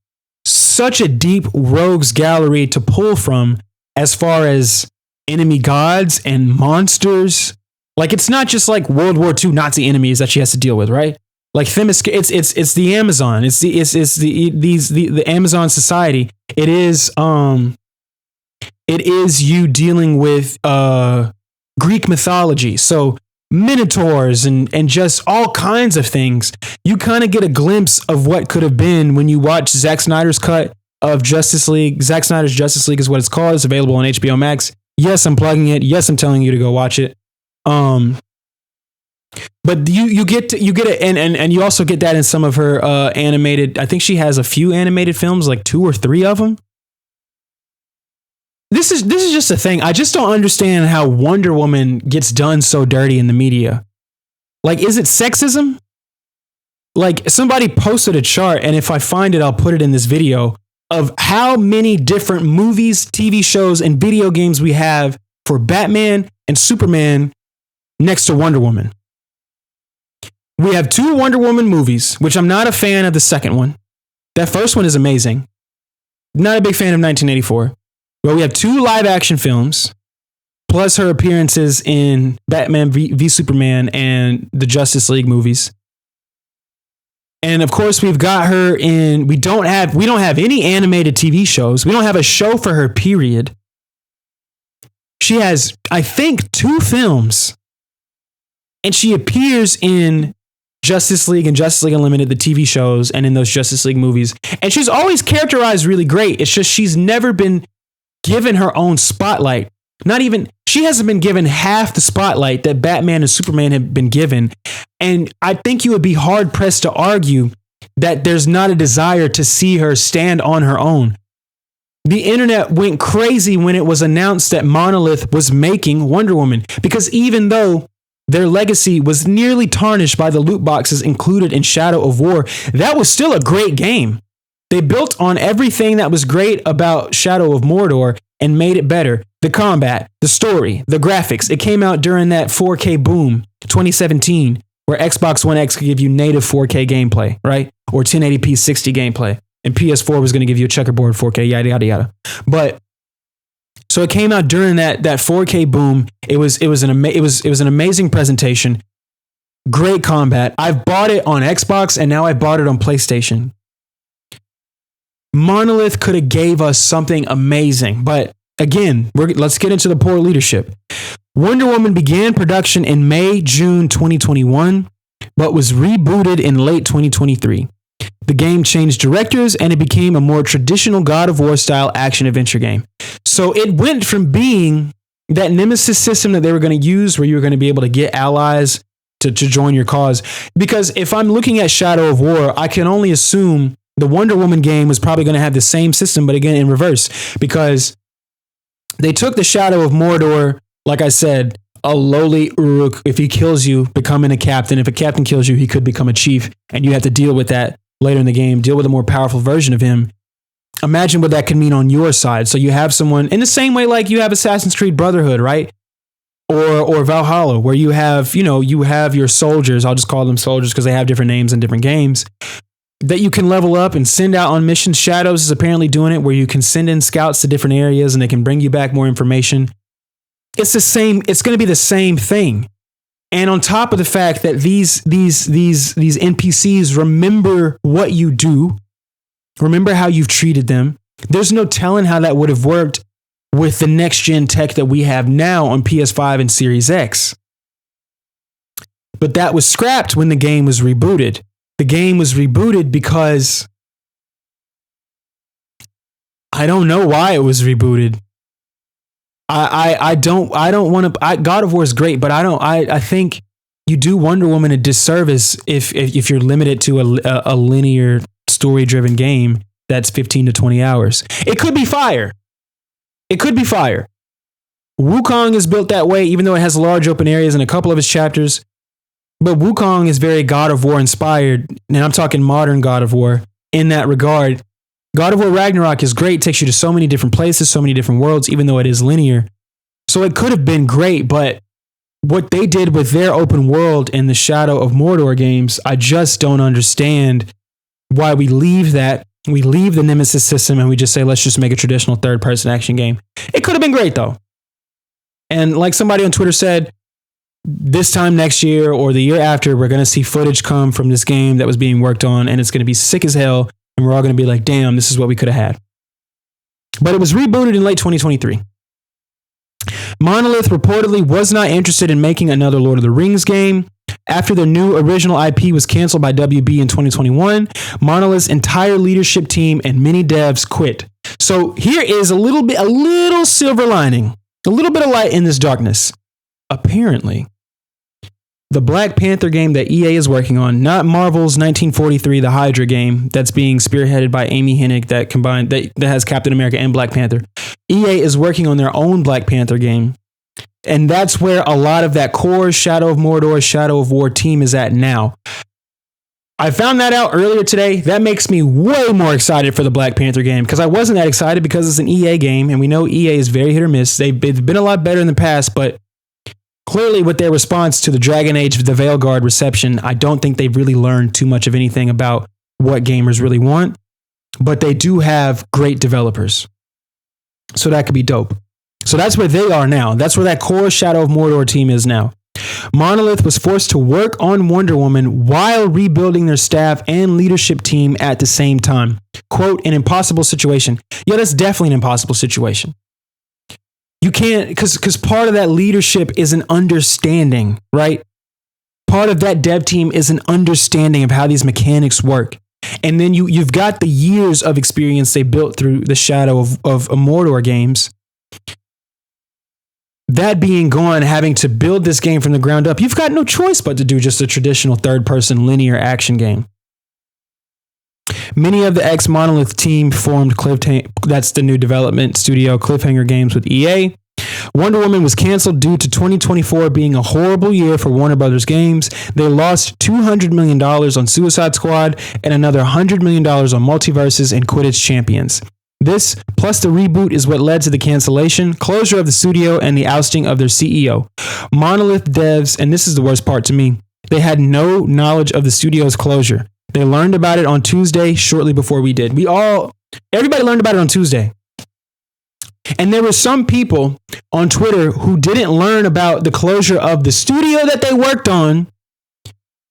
such a deep rogues gallery to pull from as far as enemy gods and monsters. Like, it's not just like World War II Nazi enemies that she has to deal with, right? Like Themyscira, it's the Amazon. It's the Amazon society. It is you dealing with Greek mythology. So minotaurs and just all kinds of things. You kind of get a glimpse of what could have been when you watch Zack Snyder's cut of Justice League. Zack Snyder's Justice League is what it's called. It's available on HBO Max. Yes, I'm plugging it. Yes, I'm telling you to go watch it. But you get it, and you also get that in some of her animated. I think she has a few animated films, like 2 or 3 of them. This is just a thing. I just don't understand how Wonder Woman gets done so dirty in the media. Like, is it sexism? Like, somebody posted a chart, and if I find it, I'll put it in this video, of how many different movies, TV shows, and video games we have for Batman and Superman next to Wonder Woman. We have 2 Wonder Woman movies, which I'm not a fan of the second one. That first one is amazing. Not a big fan of 1984. Well, we have 2 live action films, plus her appearances in Batman v Superman and the Justice League movies. And of course, we've got her in. We don't have any animated TV shows. We don't have a show for her. Period. She has, I think, 2 films, and she appears in Justice League and Justice League Unlimited, the TV shows, and in those Justice League movies. And she's always characterized really great. It's just she's never been given her own spotlight. She hasn't been given half the spotlight that Batman and Superman have been given. And I think you would be hard pressed to argue that there's not a desire to see her stand on her own. The internet went crazy when it was announced that Monolith was making Wonder Woman, because even though their legacy was nearly tarnished by the loot boxes included in Shadow of War, that was still a great game. They built on everything that was great about Shadow of Mordor and made it better. The combat, the story, the graphics. It came out during that 4K boom, 2017, where Xbox One X could give you native 4K gameplay, right? Or 1080p 60 gameplay. And PS4 was going to give you a checkerboard 4K, yada, yada, yada. But so it came out during that 4K boom. It was an amazing presentation. Great combat. I've bought it on Xbox and now I bought it on PlayStation. Monolith could have gave us something amazing, but again, let's get into the poor leadership. Wonder Woman began production in June 2021, but was rebooted in late 2023. The game changed directors and it became a more traditional God of War style action adventure game. So it went from being that Nemesis system that they were going to use, where you were going to be able to get allies to join your cause. Because if I'm looking at Shadow of War, I can only assume the Wonder Woman game was probably going to have the same system, but again, in reverse, because they took the Shadow of Mordor, like I said, a lowly Uruk. If he kills you, becoming a captain. If a captain kills you, he could become a chief, and you have to deal with that later in the game, deal with a more powerful version of him. Imagine what that could mean on your side. So you have someone in the same way like you have Assassin's Creed Brotherhood, right? Or Valhalla, where you have your soldiers. I'll just call them soldiers because they have different names in different games, that you can level up and send out on missions. Shadows is apparently doing it, where you can send in scouts to different areas and they can bring you back more information. It's going to be the same thing. And on top of the fact that these NPCs remember what you do, remember how you've treated them. There's no telling how that would have worked with the next gen tech that we have now on PS5 and Series X. But that was scrapped when the game was rebooted. The game was rebooted because I don't know why it was rebooted. I don't want to. God of War is great, but I think you do Wonder Woman a disservice if you're limited to a linear story driven game that's 15 to 20 hours. It could be fire. It could be fire. Wukong is built that way, even though it has large open areas in a couple of its chapters. But Wukong is very God of War inspired, and I'm talking modern God of War in that regard. God of War Ragnarok is great, takes you to so many different places, so many different worlds, even though it is linear. So it could have been great, but what they did with their open world in the Shadow of Mordor games, I just don't understand why we leave that. We leave the Nemesis system and we just say, let's just make a traditional third-person action game. It could have been great, though. And like somebody on Twitter said, this time next year or the year after, we're going to see footage come from this game that was being worked on, and it's going to be sick as hell, and we're all going to be like, damn, this is what we could have had. But it was rebooted in late 2023. Monolith reportedly was not interested in making another Lord of the Rings game. After their new original IP was canceled by WB in 2021, Monolith's entire leadership team and many devs quit. So here is a little silver lining, a little bit of light in this darkness. Apparently, the Black Panther game that EA is working on, not Marvel's 1943, the Hydra game that's being spearheaded by Amy Hennig that has Captain America and Black Panther. EA is working on their own Black Panther game. And that's where a lot of that core Shadow of Mordor, Shadow of War team is at now. I found that out earlier today. That makes me way more excited for the Black Panther game, because I wasn't that excited because it's an EA game, and we know EA is very hit or miss. They've been a lot better in the past, but clearly with their response to the Dragon Age, the Veilguard reception, I don't think they've really learned too much of anything about what gamers really want, but they do have great developers. So that could be dope. So that's where they are now. That's where that core Shadow of Mordor team is now. Monolith was forced to work on Wonder Woman while rebuilding their staff and leadership team at the same time. Quote, an impossible situation. Yeah, that's definitely an impossible situation. You can't, because part of that leadership is an understanding, right? Part of that dev team is an understanding of how these mechanics work. And then you've got the years of experience they built through the Shadow of Mordor games. That being gone, having to build this game from the ground up, you've got no choice but to do just a traditional third-person linear action game. Many of the ex-Monolith team formed that's the new development studio, Cliffhanger Games with EA. Wonder Woman was canceled due to 2024 being a horrible year for Warner Brothers Games. They lost $200 million on Suicide Squad and another $100 million on Multiverses and Quidditch Champions. This, plus the reboot, is what led to the cancellation, closure of the studio, and the ousting of their CEO. Monolith devs, and this is the worst part to me, they had no knowledge of the studio's closure. They learned about it on Tuesday, shortly before we did. Everybody learned about it on Tuesday. And there were some people on Twitter who didn't learn about the closure of the studio that they worked on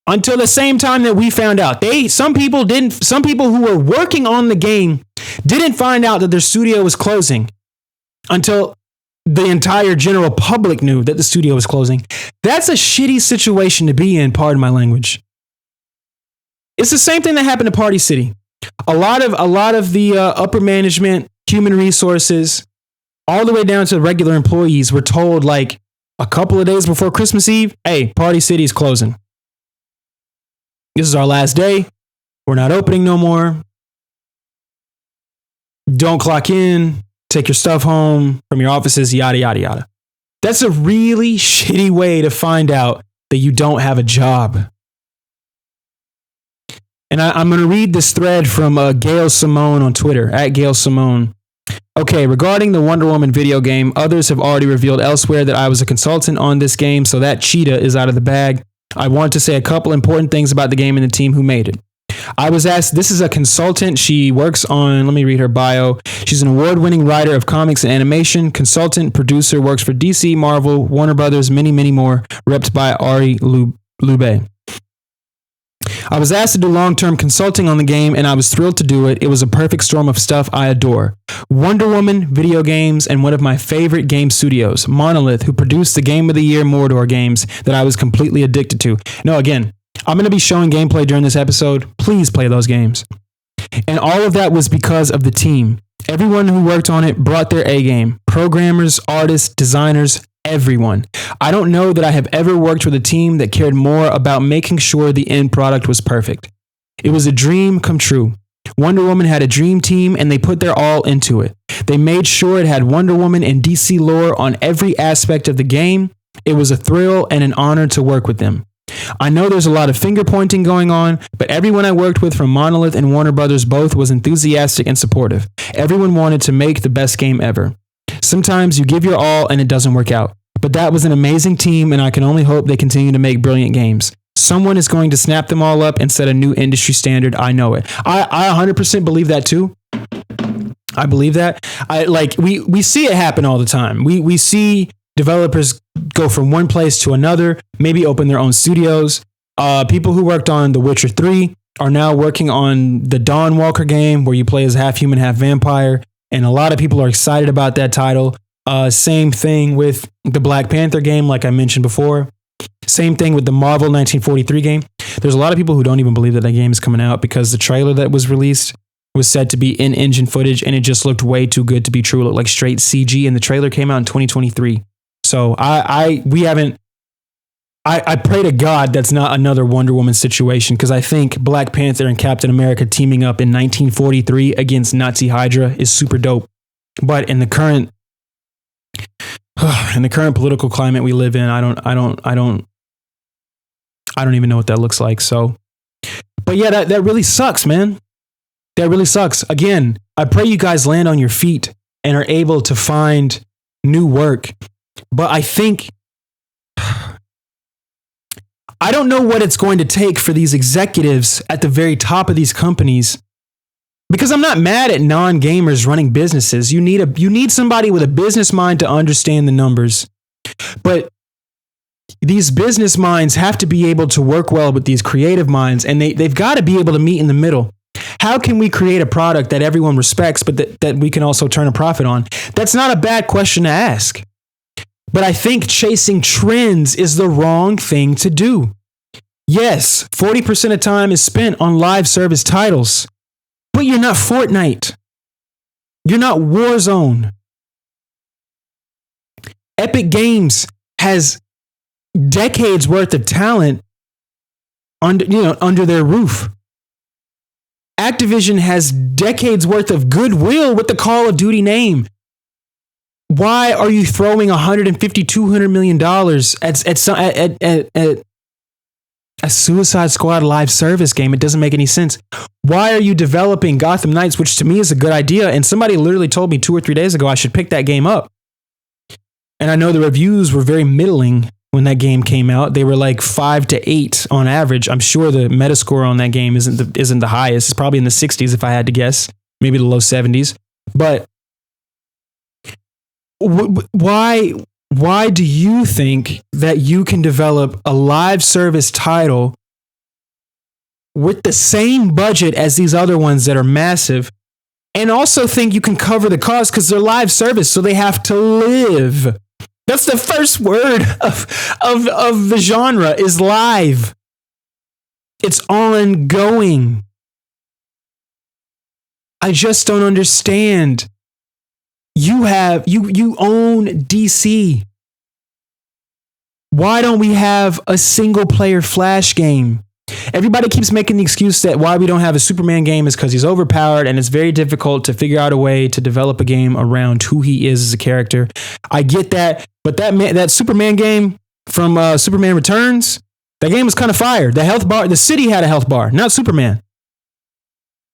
until the same time that we found out. Some people who were working on the game didn't find out that their studio was closing until the entire general public knew that the studio was closing. That's a shitty situation to be in, pardon my language. It's the same thing that happened to Party City. A lot of the upper management, human resources, all the way down to regular employees were told like a couple of days before Christmas Eve, hey, Party City is closing. This is our last day. We're not opening no more. Don't clock in. Take your stuff home from your offices, yada, yada, yada. That's a really shitty way to find out that you don't have a job. And I'm going to read this thread from Gail Simone on Twitter, at Gail Simone. Okay, regarding the Wonder Woman video game, others have already revealed elsewhere that I was a consultant on this game, so that cheetah is out of the bag. I want to say a couple important things about the game and the team who made it. I was asked, this is a consultant. She works on, let me read her bio. She's an award-winning writer of comics and animation, consultant, producer, works for DC, Marvel, Warner Brothers, many, many more, repped by Ari Lube. I was asked to do long-term consulting on the game, and I was thrilled to do it. It was a perfect storm of stuff I adore. Wonder Woman, video games, and one of my favorite game studios, Monolith, who produced the Game of the Year Mordor games that I was completely addicted to. No, again, I'm going to be showing gameplay during this episode. Please play those games. And all of that was because of the team. Everyone who worked on it brought their A game. Programmers, artists, designers, everyone. I don't know that I have ever worked with a team that cared more about making sure the end product was perfect. It was a dream come true. Wonder Woman had a dream team and they put their all into it. They made sure it had Wonder Woman and DC lore on every aspect of the game. It was a thrill and an honor to work with them. I know there's a lot of finger pointing going on, but everyone I worked with from Monolith and Warner Brothers both was enthusiastic and supportive. Everyone wanted to make the best game ever. Sometimes you give your all and it doesn't work out. But that was an amazing team, and I can only hope they continue to make brilliant games. Someone is going to snap them all up and set a new industry standard. I know it. I 100% believe that too. I believe that. We see it happen all the time. We see developers go from one place to another, maybe open their own studios. People who worked on The Witcher 3 are now working on the Dawnwalker game where you play as half human, half vampire. And a lot of people are excited about that title. Same thing with the Black Panther game, like I mentioned before. Same thing with the Marvel 1943 game. There's a lot of people who don't even believe that game is coming out because the trailer that was released was said to be in-engine footage and it just looked way too good to be true. It looked like straight CG and the trailer came out in 2023. So I pray to God that's not another Wonder Woman situation because I think Black Panther and Captain America teaming up in 1943 against Nazi Hydra is super dope. But in the current political climate we live in, I don't even know what that looks like. So, but yeah, that really sucks, man. That really sucks. Again, I pray you guys land on your feet and are able to find new work. But I think, I don't know what it's going to take for these executives at the very top of these companies Because I'm not mad at non-gamers running businesses. You need somebody with a business mind to understand the numbers. But these business minds have to be able to work well with these creative minds, and they've got to be able to meet in the middle. How can we create a product that everyone respects, but that we can also turn a profit on? That's not a bad question to ask. But I think chasing trends is the wrong thing to do. Yes, 40% of time is spent on live service titles, but you're not Fortnite. You're not Warzone. Epic Games has decades worth of talent under their roof. Activision has decades worth of goodwill with the Call of Duty name. Why are you throwing $150, $200 million at a Suicide Squad live service game? It doesn't make any sense. Why are you developing Gotham Knights, which to me is a good idea? And somebody literally told me 2 or 3 days ago I should pick that game up. And I know the reviews were very middling when that game came out. They were like 5 to 8 on average. I'm sure the Metascore on that game isn't the highest. It's probably in the 60s if I had to guess, maybe the low 70s. But why do you think that you can develop a live service title with the same budget as these other ones that are massive, and also think you can cover the cost because they're live service, so they have to live? That's the first word of the genre is live. It's ongoing. I just don't understand. You own DC. Why don't we have a single player Flash game? Everybody keeps making the excuse that why we don't have a Superman game is because he's overpowered and it's very difficult to figure out a way to develop a game around who he is as a character. I get that, but that Superman game from Superman Returns, that game was kind of fire. The city had a health bar, not Superman.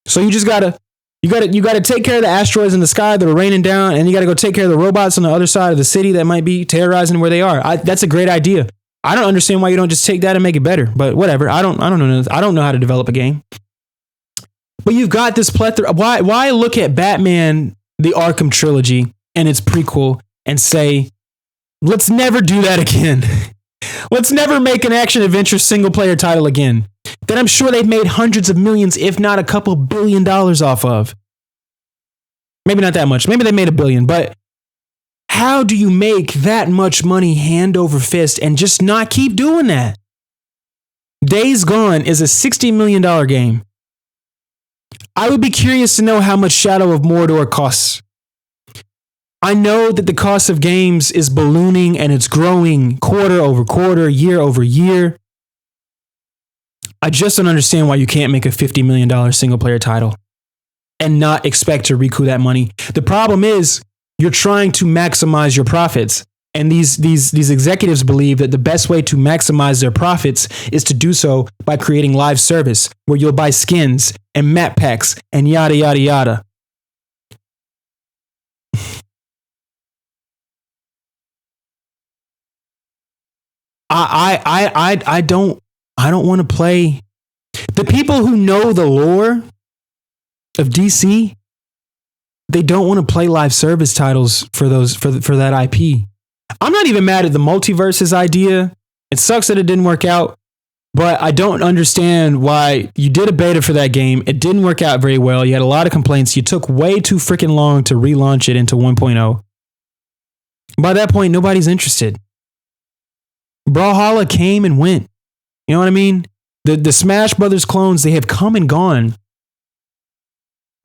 So you just gotta take care of the asteroids in the sky that are raining down, and you gotta go take care of the robots on the other side of the city that might be terrorizing where they are. That's a great idea. I don't understand why you don't just take that and make it better, but whatever. I don't know how to develop a game. But you've got this plethora. Why look at Batman, the Arkham trilogy and its prequel and say, let's never do that again. Let's never make an action adventure single player title again that I'm sure they've made hundreds of millions, if not a couple $1 billion off of. Maybe not that much. Maybe they made $1 billion, but how do you make that much money hand over fist and just not keep doing that? Days Gone is a $60 million game. I would be curious to know how much Shadow of Mordor costs. I know that the cost of games is ballooning and it's growing quarter over quarter, year over year. I just don't understand why you can't make a $50 million single player title and not expect to recoup that money. The problem is, you're trying to maximize your profits. And these executives believe that the best way to maximize their profits is to do so by creating live service where you'll buy skins and map packs and yada, yada, yada. I don't want to play. The people who know the lore of DC, they don't want to play live service titles for that IP. I'm not even mad at the multiverses idea. It sucks that it didn't work out, but I don't understand why you did a beta for that game. It didn't work out very well. You had a lot of complaints. You took way too freaking long to relaunch it into 1.0. By that point, nobody's interested. Brawlhalla came and went. You know what I mean? The Smash Brothers clones, they have come and gone.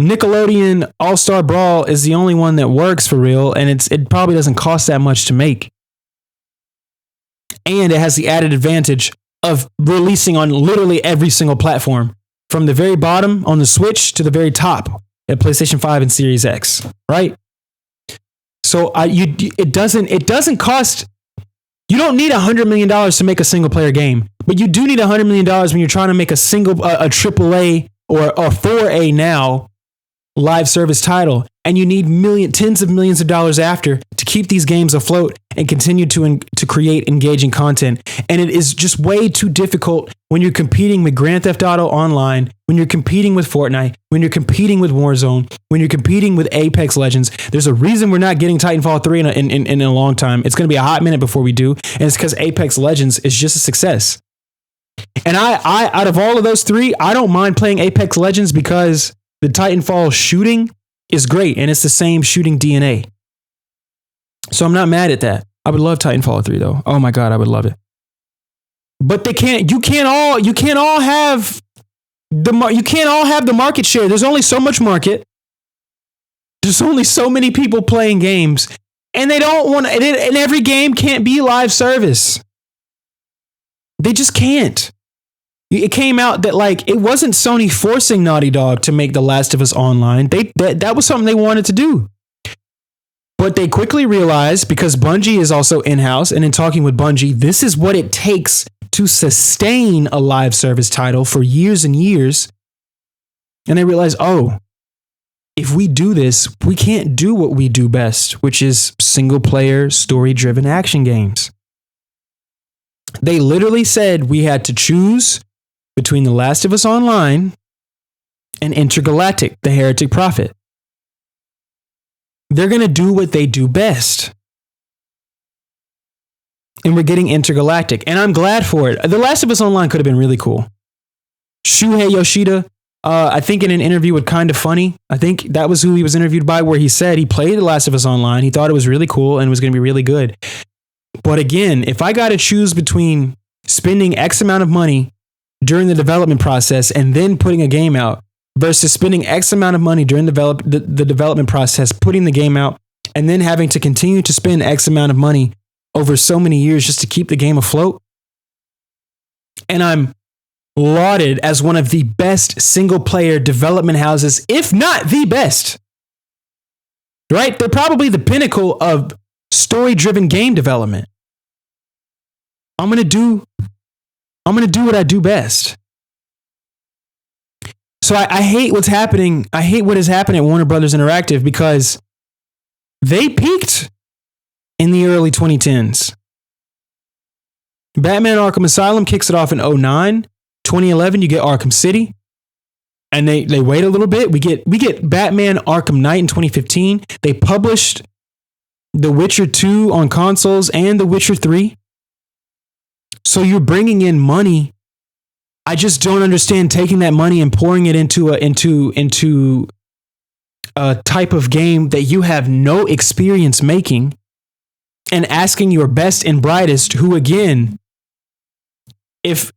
Nickelodeon All-Star Brawl is the only one that works for real, and it probably doesn't cost that much to make. And it has the added advantage of releasing on literally every single platform, from the very bottom on the Switch to the very top at PlayStation 5 and Series X, right? So it doesn't cost. You don't need $100 million to make a single player game, but you do need $100 million when you're trying to make a AAA or 4A now live service title. and you need tens of millions of dollars after to keep these games afloat and continue to create engaging content. And it is just way too difficult when you're competing with Grand Theft Auto Online, when you're competing with Fortnite, when you're competing with Warzone, when you're competing with Apex Legends. There's a reason we're not getting Titanfall 3 in a long time. It's going to be a hot minute before we do. And it's because Apex Legends is just a success. And I out of all of those three, I don't mind playing Apex Legends because the Titanfall shooting is great, and it's the same shooting DNA. So I'm not mad at that. I would love Titanfall 3 though. Oh my God, I would love it. But you can't all have the market share. There's only so much market. There's only so many people playing games, and they don't want and every game can't be live service. They just can't. It came out that like it wasn't Sony forcing Naughty Dog to make The Last of Us Online. That was something they wanted to do. But they quickly realized, because Bungie is also in-house, and in talking with Bungie, this is what it takes to sustain a live service title for years and years. And they realized, oh, if we do this, we can't do what we do best, which is single-player, story-driven action games. They literally said we had to choose between The Last of Us Online and Intergalactic, the Heretic Prophet. They're going to do what they do best. And we're getting Intergalactic. And I'm glad for it. The Last of Us Online could have been really cool. Shuhei Yoshida, I think in an interview with Kinda Funny, I think that was who he was interviewed by, where he said he played The Last of Us Online. He thought it was really cool and was going to be really good. But again, if I got to choose between spending X amount of money during the development process and then putting a game out versus spending X amount of money during the development process, putting the game out, and then having to continue to spend X amount of money over so many years just to keep the game afloat. And I'm lauded as one of the best single player development houses, if not the best. Right? They're probably the pinnacle of story-driven game development. I'm going to do what I do best. So I hate what's happening. I hate what has happened at Warner Brothers Interactive, because they peaked in the early 2010s. Batman Arkham Asylum kicks it off in 2009. 2011, you get Arkham City. And they wait a little bit. We get Batman Arkham Knight in 2015. They published The Witcher 2 on consoles and The Witcher 3. So you're bringing in money. I just don't understand taking that money and pouring it into a type of game that you have no experience making, and asking your best and brightest, who again, it's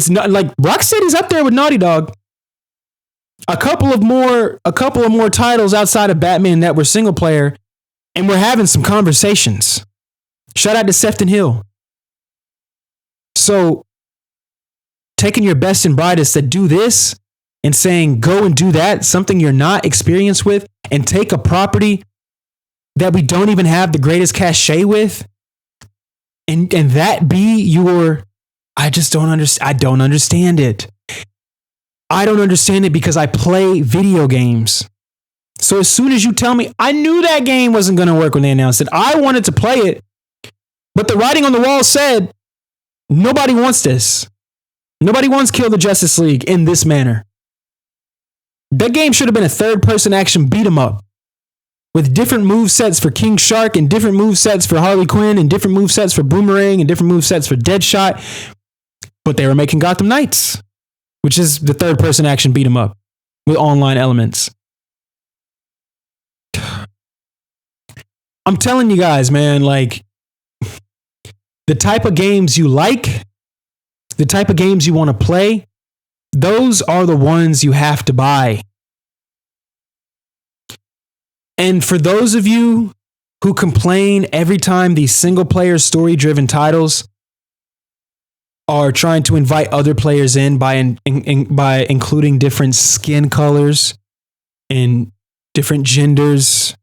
not like Rocksteady's up there with Naughty Dog. A couple of more titles outside of Batman that were single player, and we're having some conversations. Shout out to Sefton Hill. So taking your best and brightest that do this and saying, go and do that, something you're not experienced with, and take a property that we don't even have the greatest cachet with, and that be your, I don't understand it. I don't understand it because I play video games. So as soon as you tell me, I knew that game wasn't going to work when they announced it. I wanted to play it, but the writing on the wall said, nobody wants this. Nobody wants Kill the Justice League in this manner. That game should have been a third-person action beat-em-up with different movesets for King Shark and different movesets for Harley Quinn and different movesets for Boomerang and different movesets for Deadshot. But they were making Gotham Knights, which is the third-person action beat-em-up with online elements. I'm telling you guys, man, like, the type of games you like, the type of games you want to play, those are the ones you have to buy. And for those of you who complain every time these single-player story-driven titles are trying to invite other players in by including different skin colors and different genders,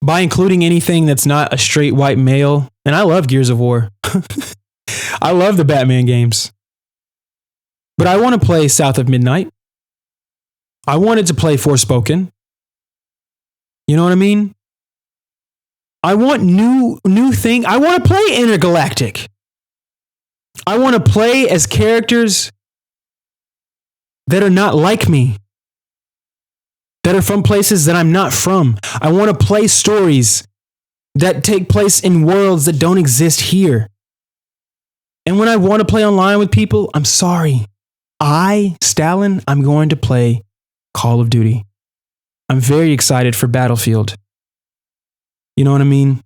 by including anything that's not a straight white male. And I love Gears of War. I love the Batman games. But I want to play South of Midnight. I wanted to play Forspoken. You know what I mean? I want new thing. I want to play Intergalactic. I want to play as characters that are not like me, that are from places that I'm not from. I want to play stories that take place in worlds that don't exist here. And when I want to play online with people, I'm sorry. Stalin, I'm going to play Call of Duty. I'm very excited for Battlefield. You know what I mean?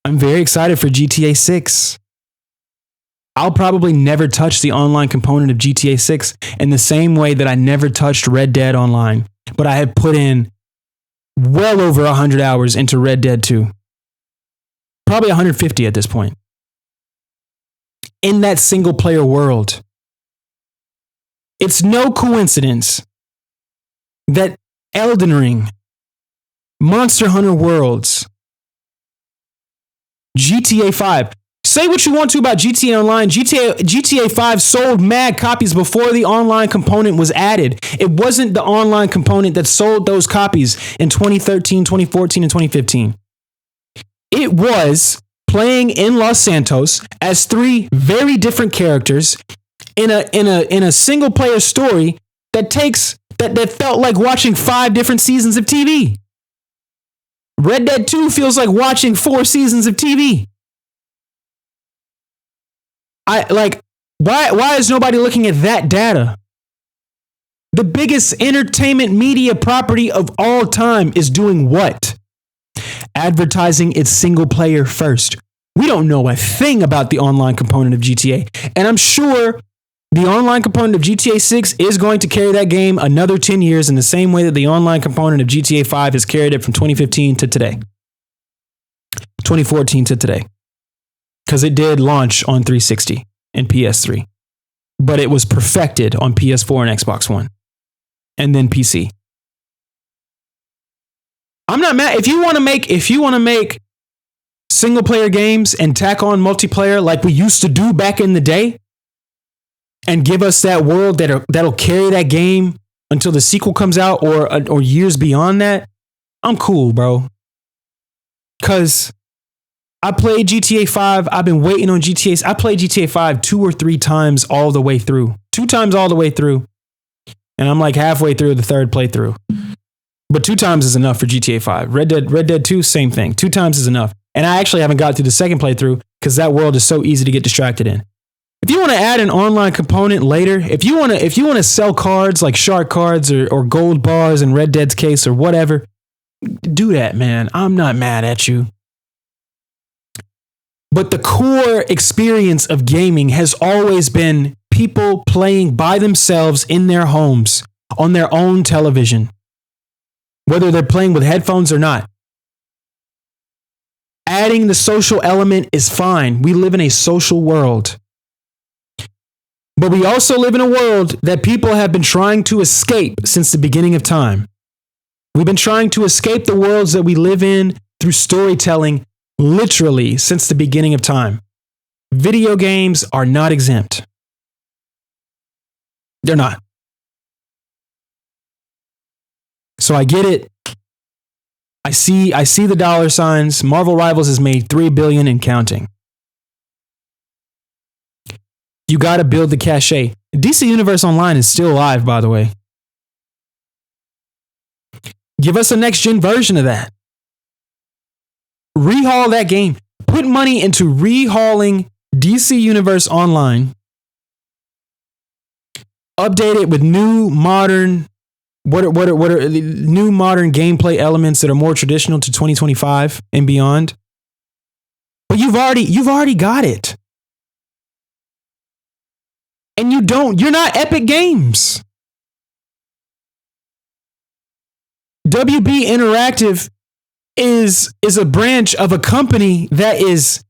I'm very excited for GTA 6. I'll probably never touch the online component of GTA 6 in the same way that I never touched Red Dead Online, but I have put in well over 100 hours into Red Dead 2. Probably 150 at this point. In that single player world. It's no coincidence that Elden Ring, Monster Hunter Worlds, GTA 5. Say what you want to about GTA Online. GTA 5 sold mad copies before the online component was added. It wasn't the online component that sold those copies in 2013, 2014, and 2015. It was playing in Los Santos as three very different characters in a single player story that felt like watching 5 different seasons of TV. Red Dead 2 feels like watching 4 seasons of TV. Why is nobody looking at that data? The biggest entertainment media property of all time is doing what? Advertising its single player first. We don't know a thing about the online component of GTA. And I'm sure the online component of GTA 6 is going to carry that game another 10 years in the same way that the online component of GTA 5 has carried it from 2015 to today. 2014 to today. Because it did launch on 360 and PS3. But it was perfected on PS4 and Xbox One. And then PC. I'm not mad. If you want to make single player games and tack on multiplayer like we used to do back in the day, and give us that world that'll carry that game until the sequel comes out or years beyond that, I'm cool, bro. Cause I played GTA 5. I've been waiting on GTA. I played GTA 5 2 or 3 times all the way through. 2 times all the way through. And I'm like halfway through the third playthrough. But 2 times is enough for GTA 5. Red Dead 2, same thing. 2 times is enough. And I actually haven't got through the second playthrough because that world is so easy to get distracted in. If you want to add an online component later, if you want to sell cards like shark cards or gold bars in Red Dead's case or whatever, do that, man. I'm not mad at you. But the core experience of gaming has always been people playing by themselves in their homes on their own television, whether they're playing with headphones or not. Adding the social element is fine. We live in a social world. But we also live in a world that people have been trying to escape since the beginning of time. We've been trying to escape the worlds that we live in through storytelling literally since the beginning of time. Video games are not exempt. They're not. So I get it. I see the dollar signs. Marvel Rivals has made $3 billion and counting. You got to build the cachet. DC Universe Online is still alive, by the way. Give us a next-gen version of that. Rehaul that game. Put money into rehauling DC Universe Online. Update it with new modern what are the new modern gameplay elements that are more traditional to 2025 and beyond. But you've already got it. And you're not Epic Games. WB Interactive is a branch of a company that is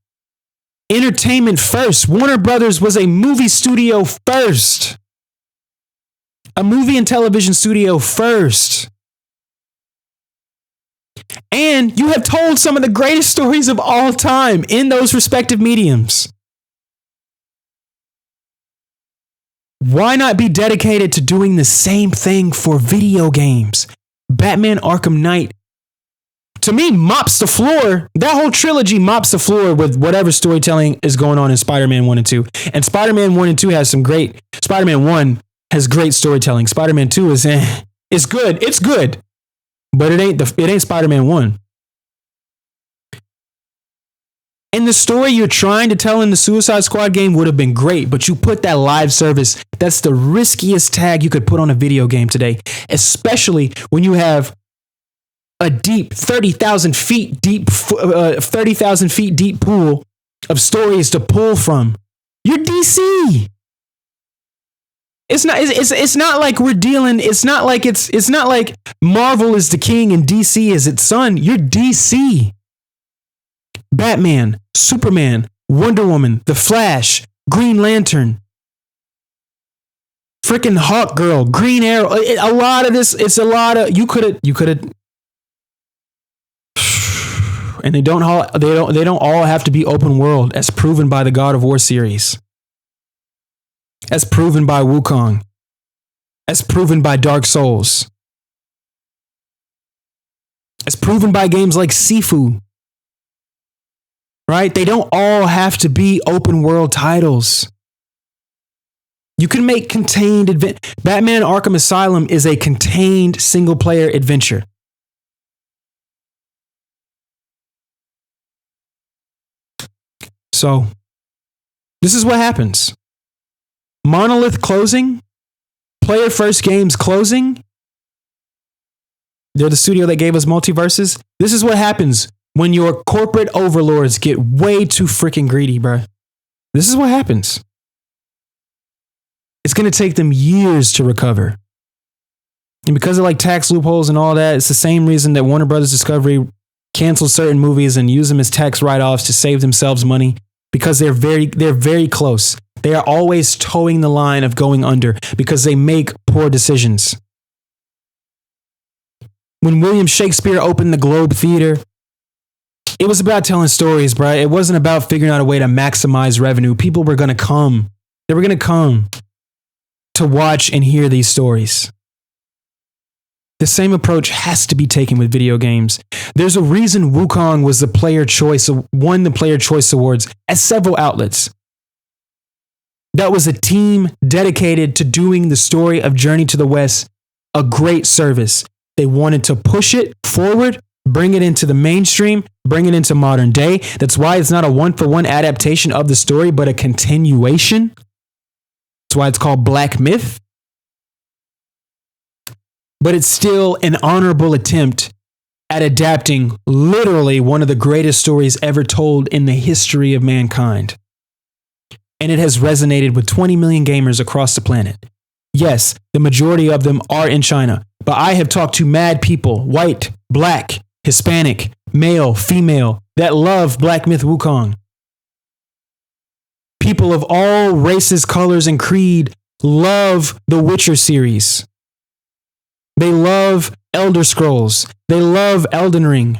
entertainment first. Warner Brothers was a movie studio first. A movie and television studio first. And you have told some of the greatest stories of all time in those respective mediums. Why not be dedicated to doing the same thing for video games? Batman Arkham Knight, to me, mops the floor. That whole trilogy mops the floor with whatever storytelling is going on in Spider-Man 1 and 2. And Spider-Man 1 and 2 has some great... Spider-Man 1 has great storytelling. Spider-Man 2 is... It's good. It's good. But it ain't Spider-Man 1. And the story you're trying to tell in the Suicide Squad game would have been great, but you put that live service. That's the riskiest tag you could put on a video game today, especially when you have a deep 30,000 feet deep pool of stories to pull from. You're DC. It's not like we're dealing. It's not like Marvel is the king and DC is its son. You're DC. Batman, Superman, Wonder Woman, The Flash, Green Lantern, freaking Hawk Girl, Green Arrow. A lot of this. It's a lot of you could have. And they don't all have to be open world, as proven by the God of War series, as proven by Wukong, as proven by Dark Souls, as proven by games like Sifu. Right? They don't all have to be open world titles. You can make contained Batman Arkham Asylum is a contained single player adventure. So, this is what happens. Monolith closing, Player First Games closing. They're the studio that gave us Multiverses. This is what happens when your corporate overlords get way too freaking greedy, bro. This is what happens. It's going to take them years to recover. And because of like tax loopholes and all that, it's the same reason that Warner Brothers Discovery canceled certain movies and use them as tax write-offs to save themselves money, because they're very close. They are always towing the line of going under because they make poor decisions. When William Shakespeare opened the Globe Theater, it was about telling stories, bro. It wasn't about figuring out a way to maximize revenue. People were going to come. They were going to come to watch and hear these stories. The same approach has to be taken with video games. There's a reason Wukong was won the Player Choice Awards at several outlets. That was a team dedicated to doing the story of Journey to the West a great service. They wanted to push it forward, bring it into the mainstream, bring it into modern day. That's why it's not a one-for-one adaptation of the story, but a continuation. That's why it's called Black Myth. But it's still an honorable attempt at adapting literally one of the greatest stories ever told in the history of mankind. And it has resonated with 20 million gamers across the planet. Yes, the majority of them are in China, but I have talked to mad people, white, black, Hispanic, male, female, that love Black Myth Wukong. People of all races, colors, and creed love the Witcher series. They love Elder Scrolls. They love Elden Ring.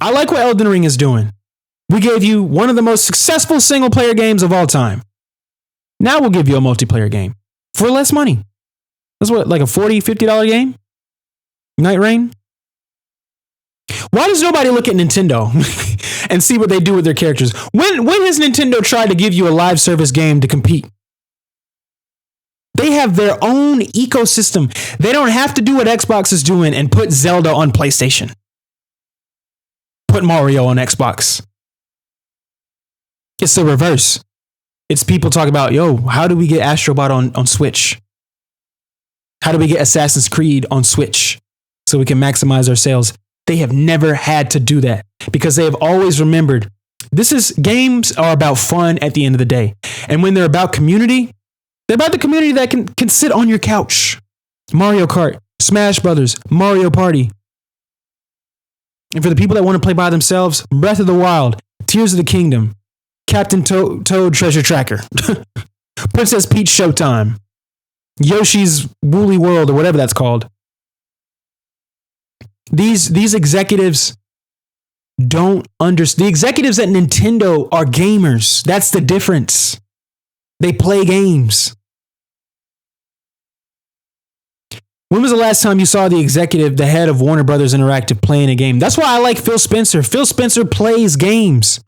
I like what Elden Ring is doing. We gave you one of the most successful single-player games of all time. Now we'll give you a multiplayer game for less money. That's what, like a $40, $50 game? Night Rain? Why does nobody look at Nintendo and see what they do with their characters? When has Nintendo tried to give you a live service game to compete? They have their own ecosystem. They don't have to do what Xbox is doing and put Zelda on PlayStation. Put Mario on Xbox. It's the reverse. It's people talk about, how do we get Astro Bot on Switch? How do we get Assassin's Creed on Switch so we can maximize our sales? They have never had to do that because they have always remembered games are about fun at the end of the day. And when they're about community, they're about the community that can sit on your couch. Mario Kart, Smash Brothers, Mario Party. And for the people that want to play by themselves, Breath of the Wild, Tears of the Kingdom, Captain Toad Treasure Tracker, Princess Peach Showtime, Yoshi's Woolly World, or whatever that's called. These executives don't understand. The executives at Nintendo are gamers. That's the difference. They play games. When was the last time you saw the head of Warner Brothers Interactive playing a game? That's why I like Phil Spencer. Phil Spencer plays games.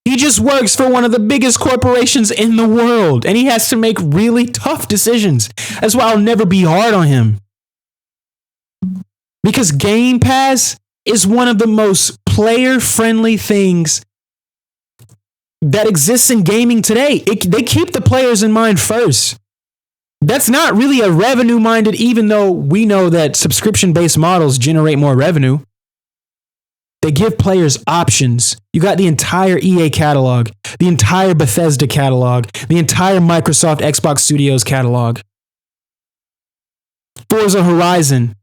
He just works for one of the biggest corporations in the world, and he has to make really tough decisions. That's why I'll never be hard on him. Because Game Pass is one of the most player-friendly things that exists in gaming today. They keep the players in mind first. That's not really a revenue-minded, even though we know that subscription-based models generate more revenue. They give players options. You got the entire EA catalog, the entire Bethesda catalog, the entire Microsoft Xbox Studios catalog. Forza Horizon.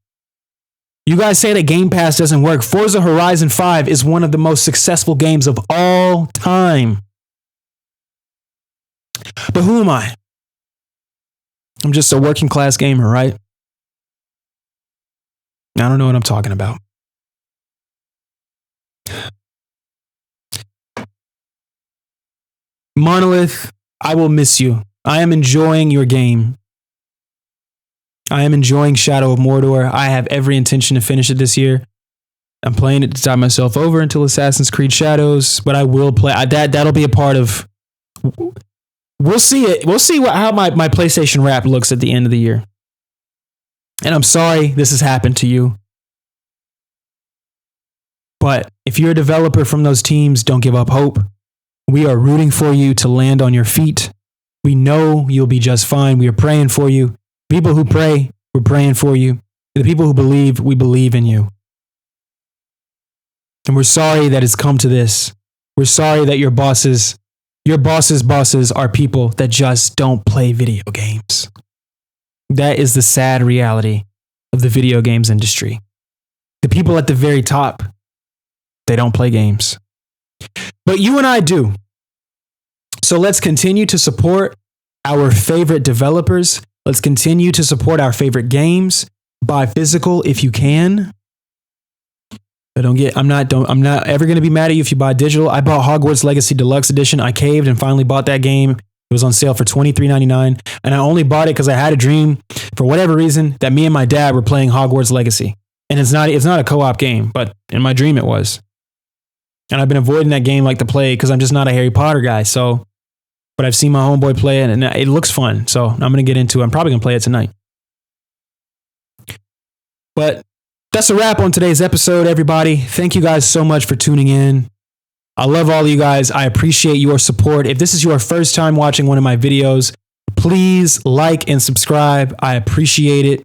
You guys say that Game Pass doesn't work. Forza Horizon 5 is one of the most successful games of all time. But who am I? I'm just a working class gamer, right? I don't know what I'm talking about. Monolith, I will miss you. I am enjoying your game. I am enjoying Shadow of Mordor. I have every intention to finish it this year. I'm playing it to tie myself over until Assassin's Creed Shadows, but I will play. That'll be a part of. We'll see it. We'll see how my PlayStation wrap looks at the end of the year. And I'm sorry this has happened to you. But if you're a developer from those teams, don't give up hope. We are rooting for you to land on your feet. We know you'll be just fine. We are praying for you. People who pray, we're praying for you. The people who believe, we believe in you. And we're sorry that it's come to this. We're sorry that your bosses are people that just don't play video games. That is the sad reality of the video games industry. The people at the very top, they don't play games. But you and I do. So let's continue to support our favorite developers. Let's continue to support our favorite games. Buy physical if you can. But I'm not ever going to be mad at you if you buy digital. I bought Hogwarts Legacy Deluxe Edition. I caved and finally bought that game. It was on sale for $23.99. And I only bought it because I had a dream, for whatever reason, that me and my dad were playing Hogwarts Legacy. And it's not a co-op game, but in my dream it was. And I've been avoiding that game like the plague because I'm just not a Harry Potter guy. So, but I've seen my homeboy play it and it looks fun. So I'm going to get into it. I'm probably going to play it tonight. But that's a wrap on today's episode, everybody. Thank you guys so much for tuning in. I love all of you guys. I appreciate your support. If this is your first time watching one of my videos, please like and subscribe. I appreciate it.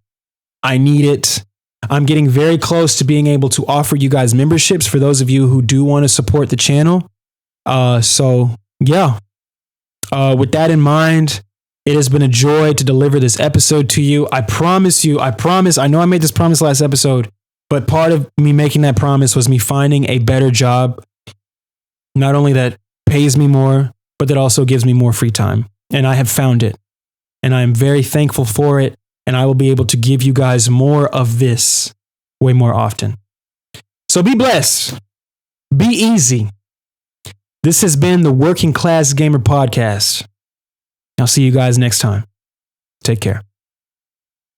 I need it. I'm getting very close to being able to offer you guys memberships for those of you who do want to support the channel. So yeah. With that in mind, it has been a joy to deliver this episode to you. I promise, I know I made this promise last episode, but part of me making that promise was me finding a better job. Not only that pays me more, but that also gives me more free time. And I have found it. And I am very thankful for it. And I will be able to give you guys more of this way more often. So be blessed. Be easy. This has been the Working Class Gamer Podcast. I'll see you guys next time. Take care.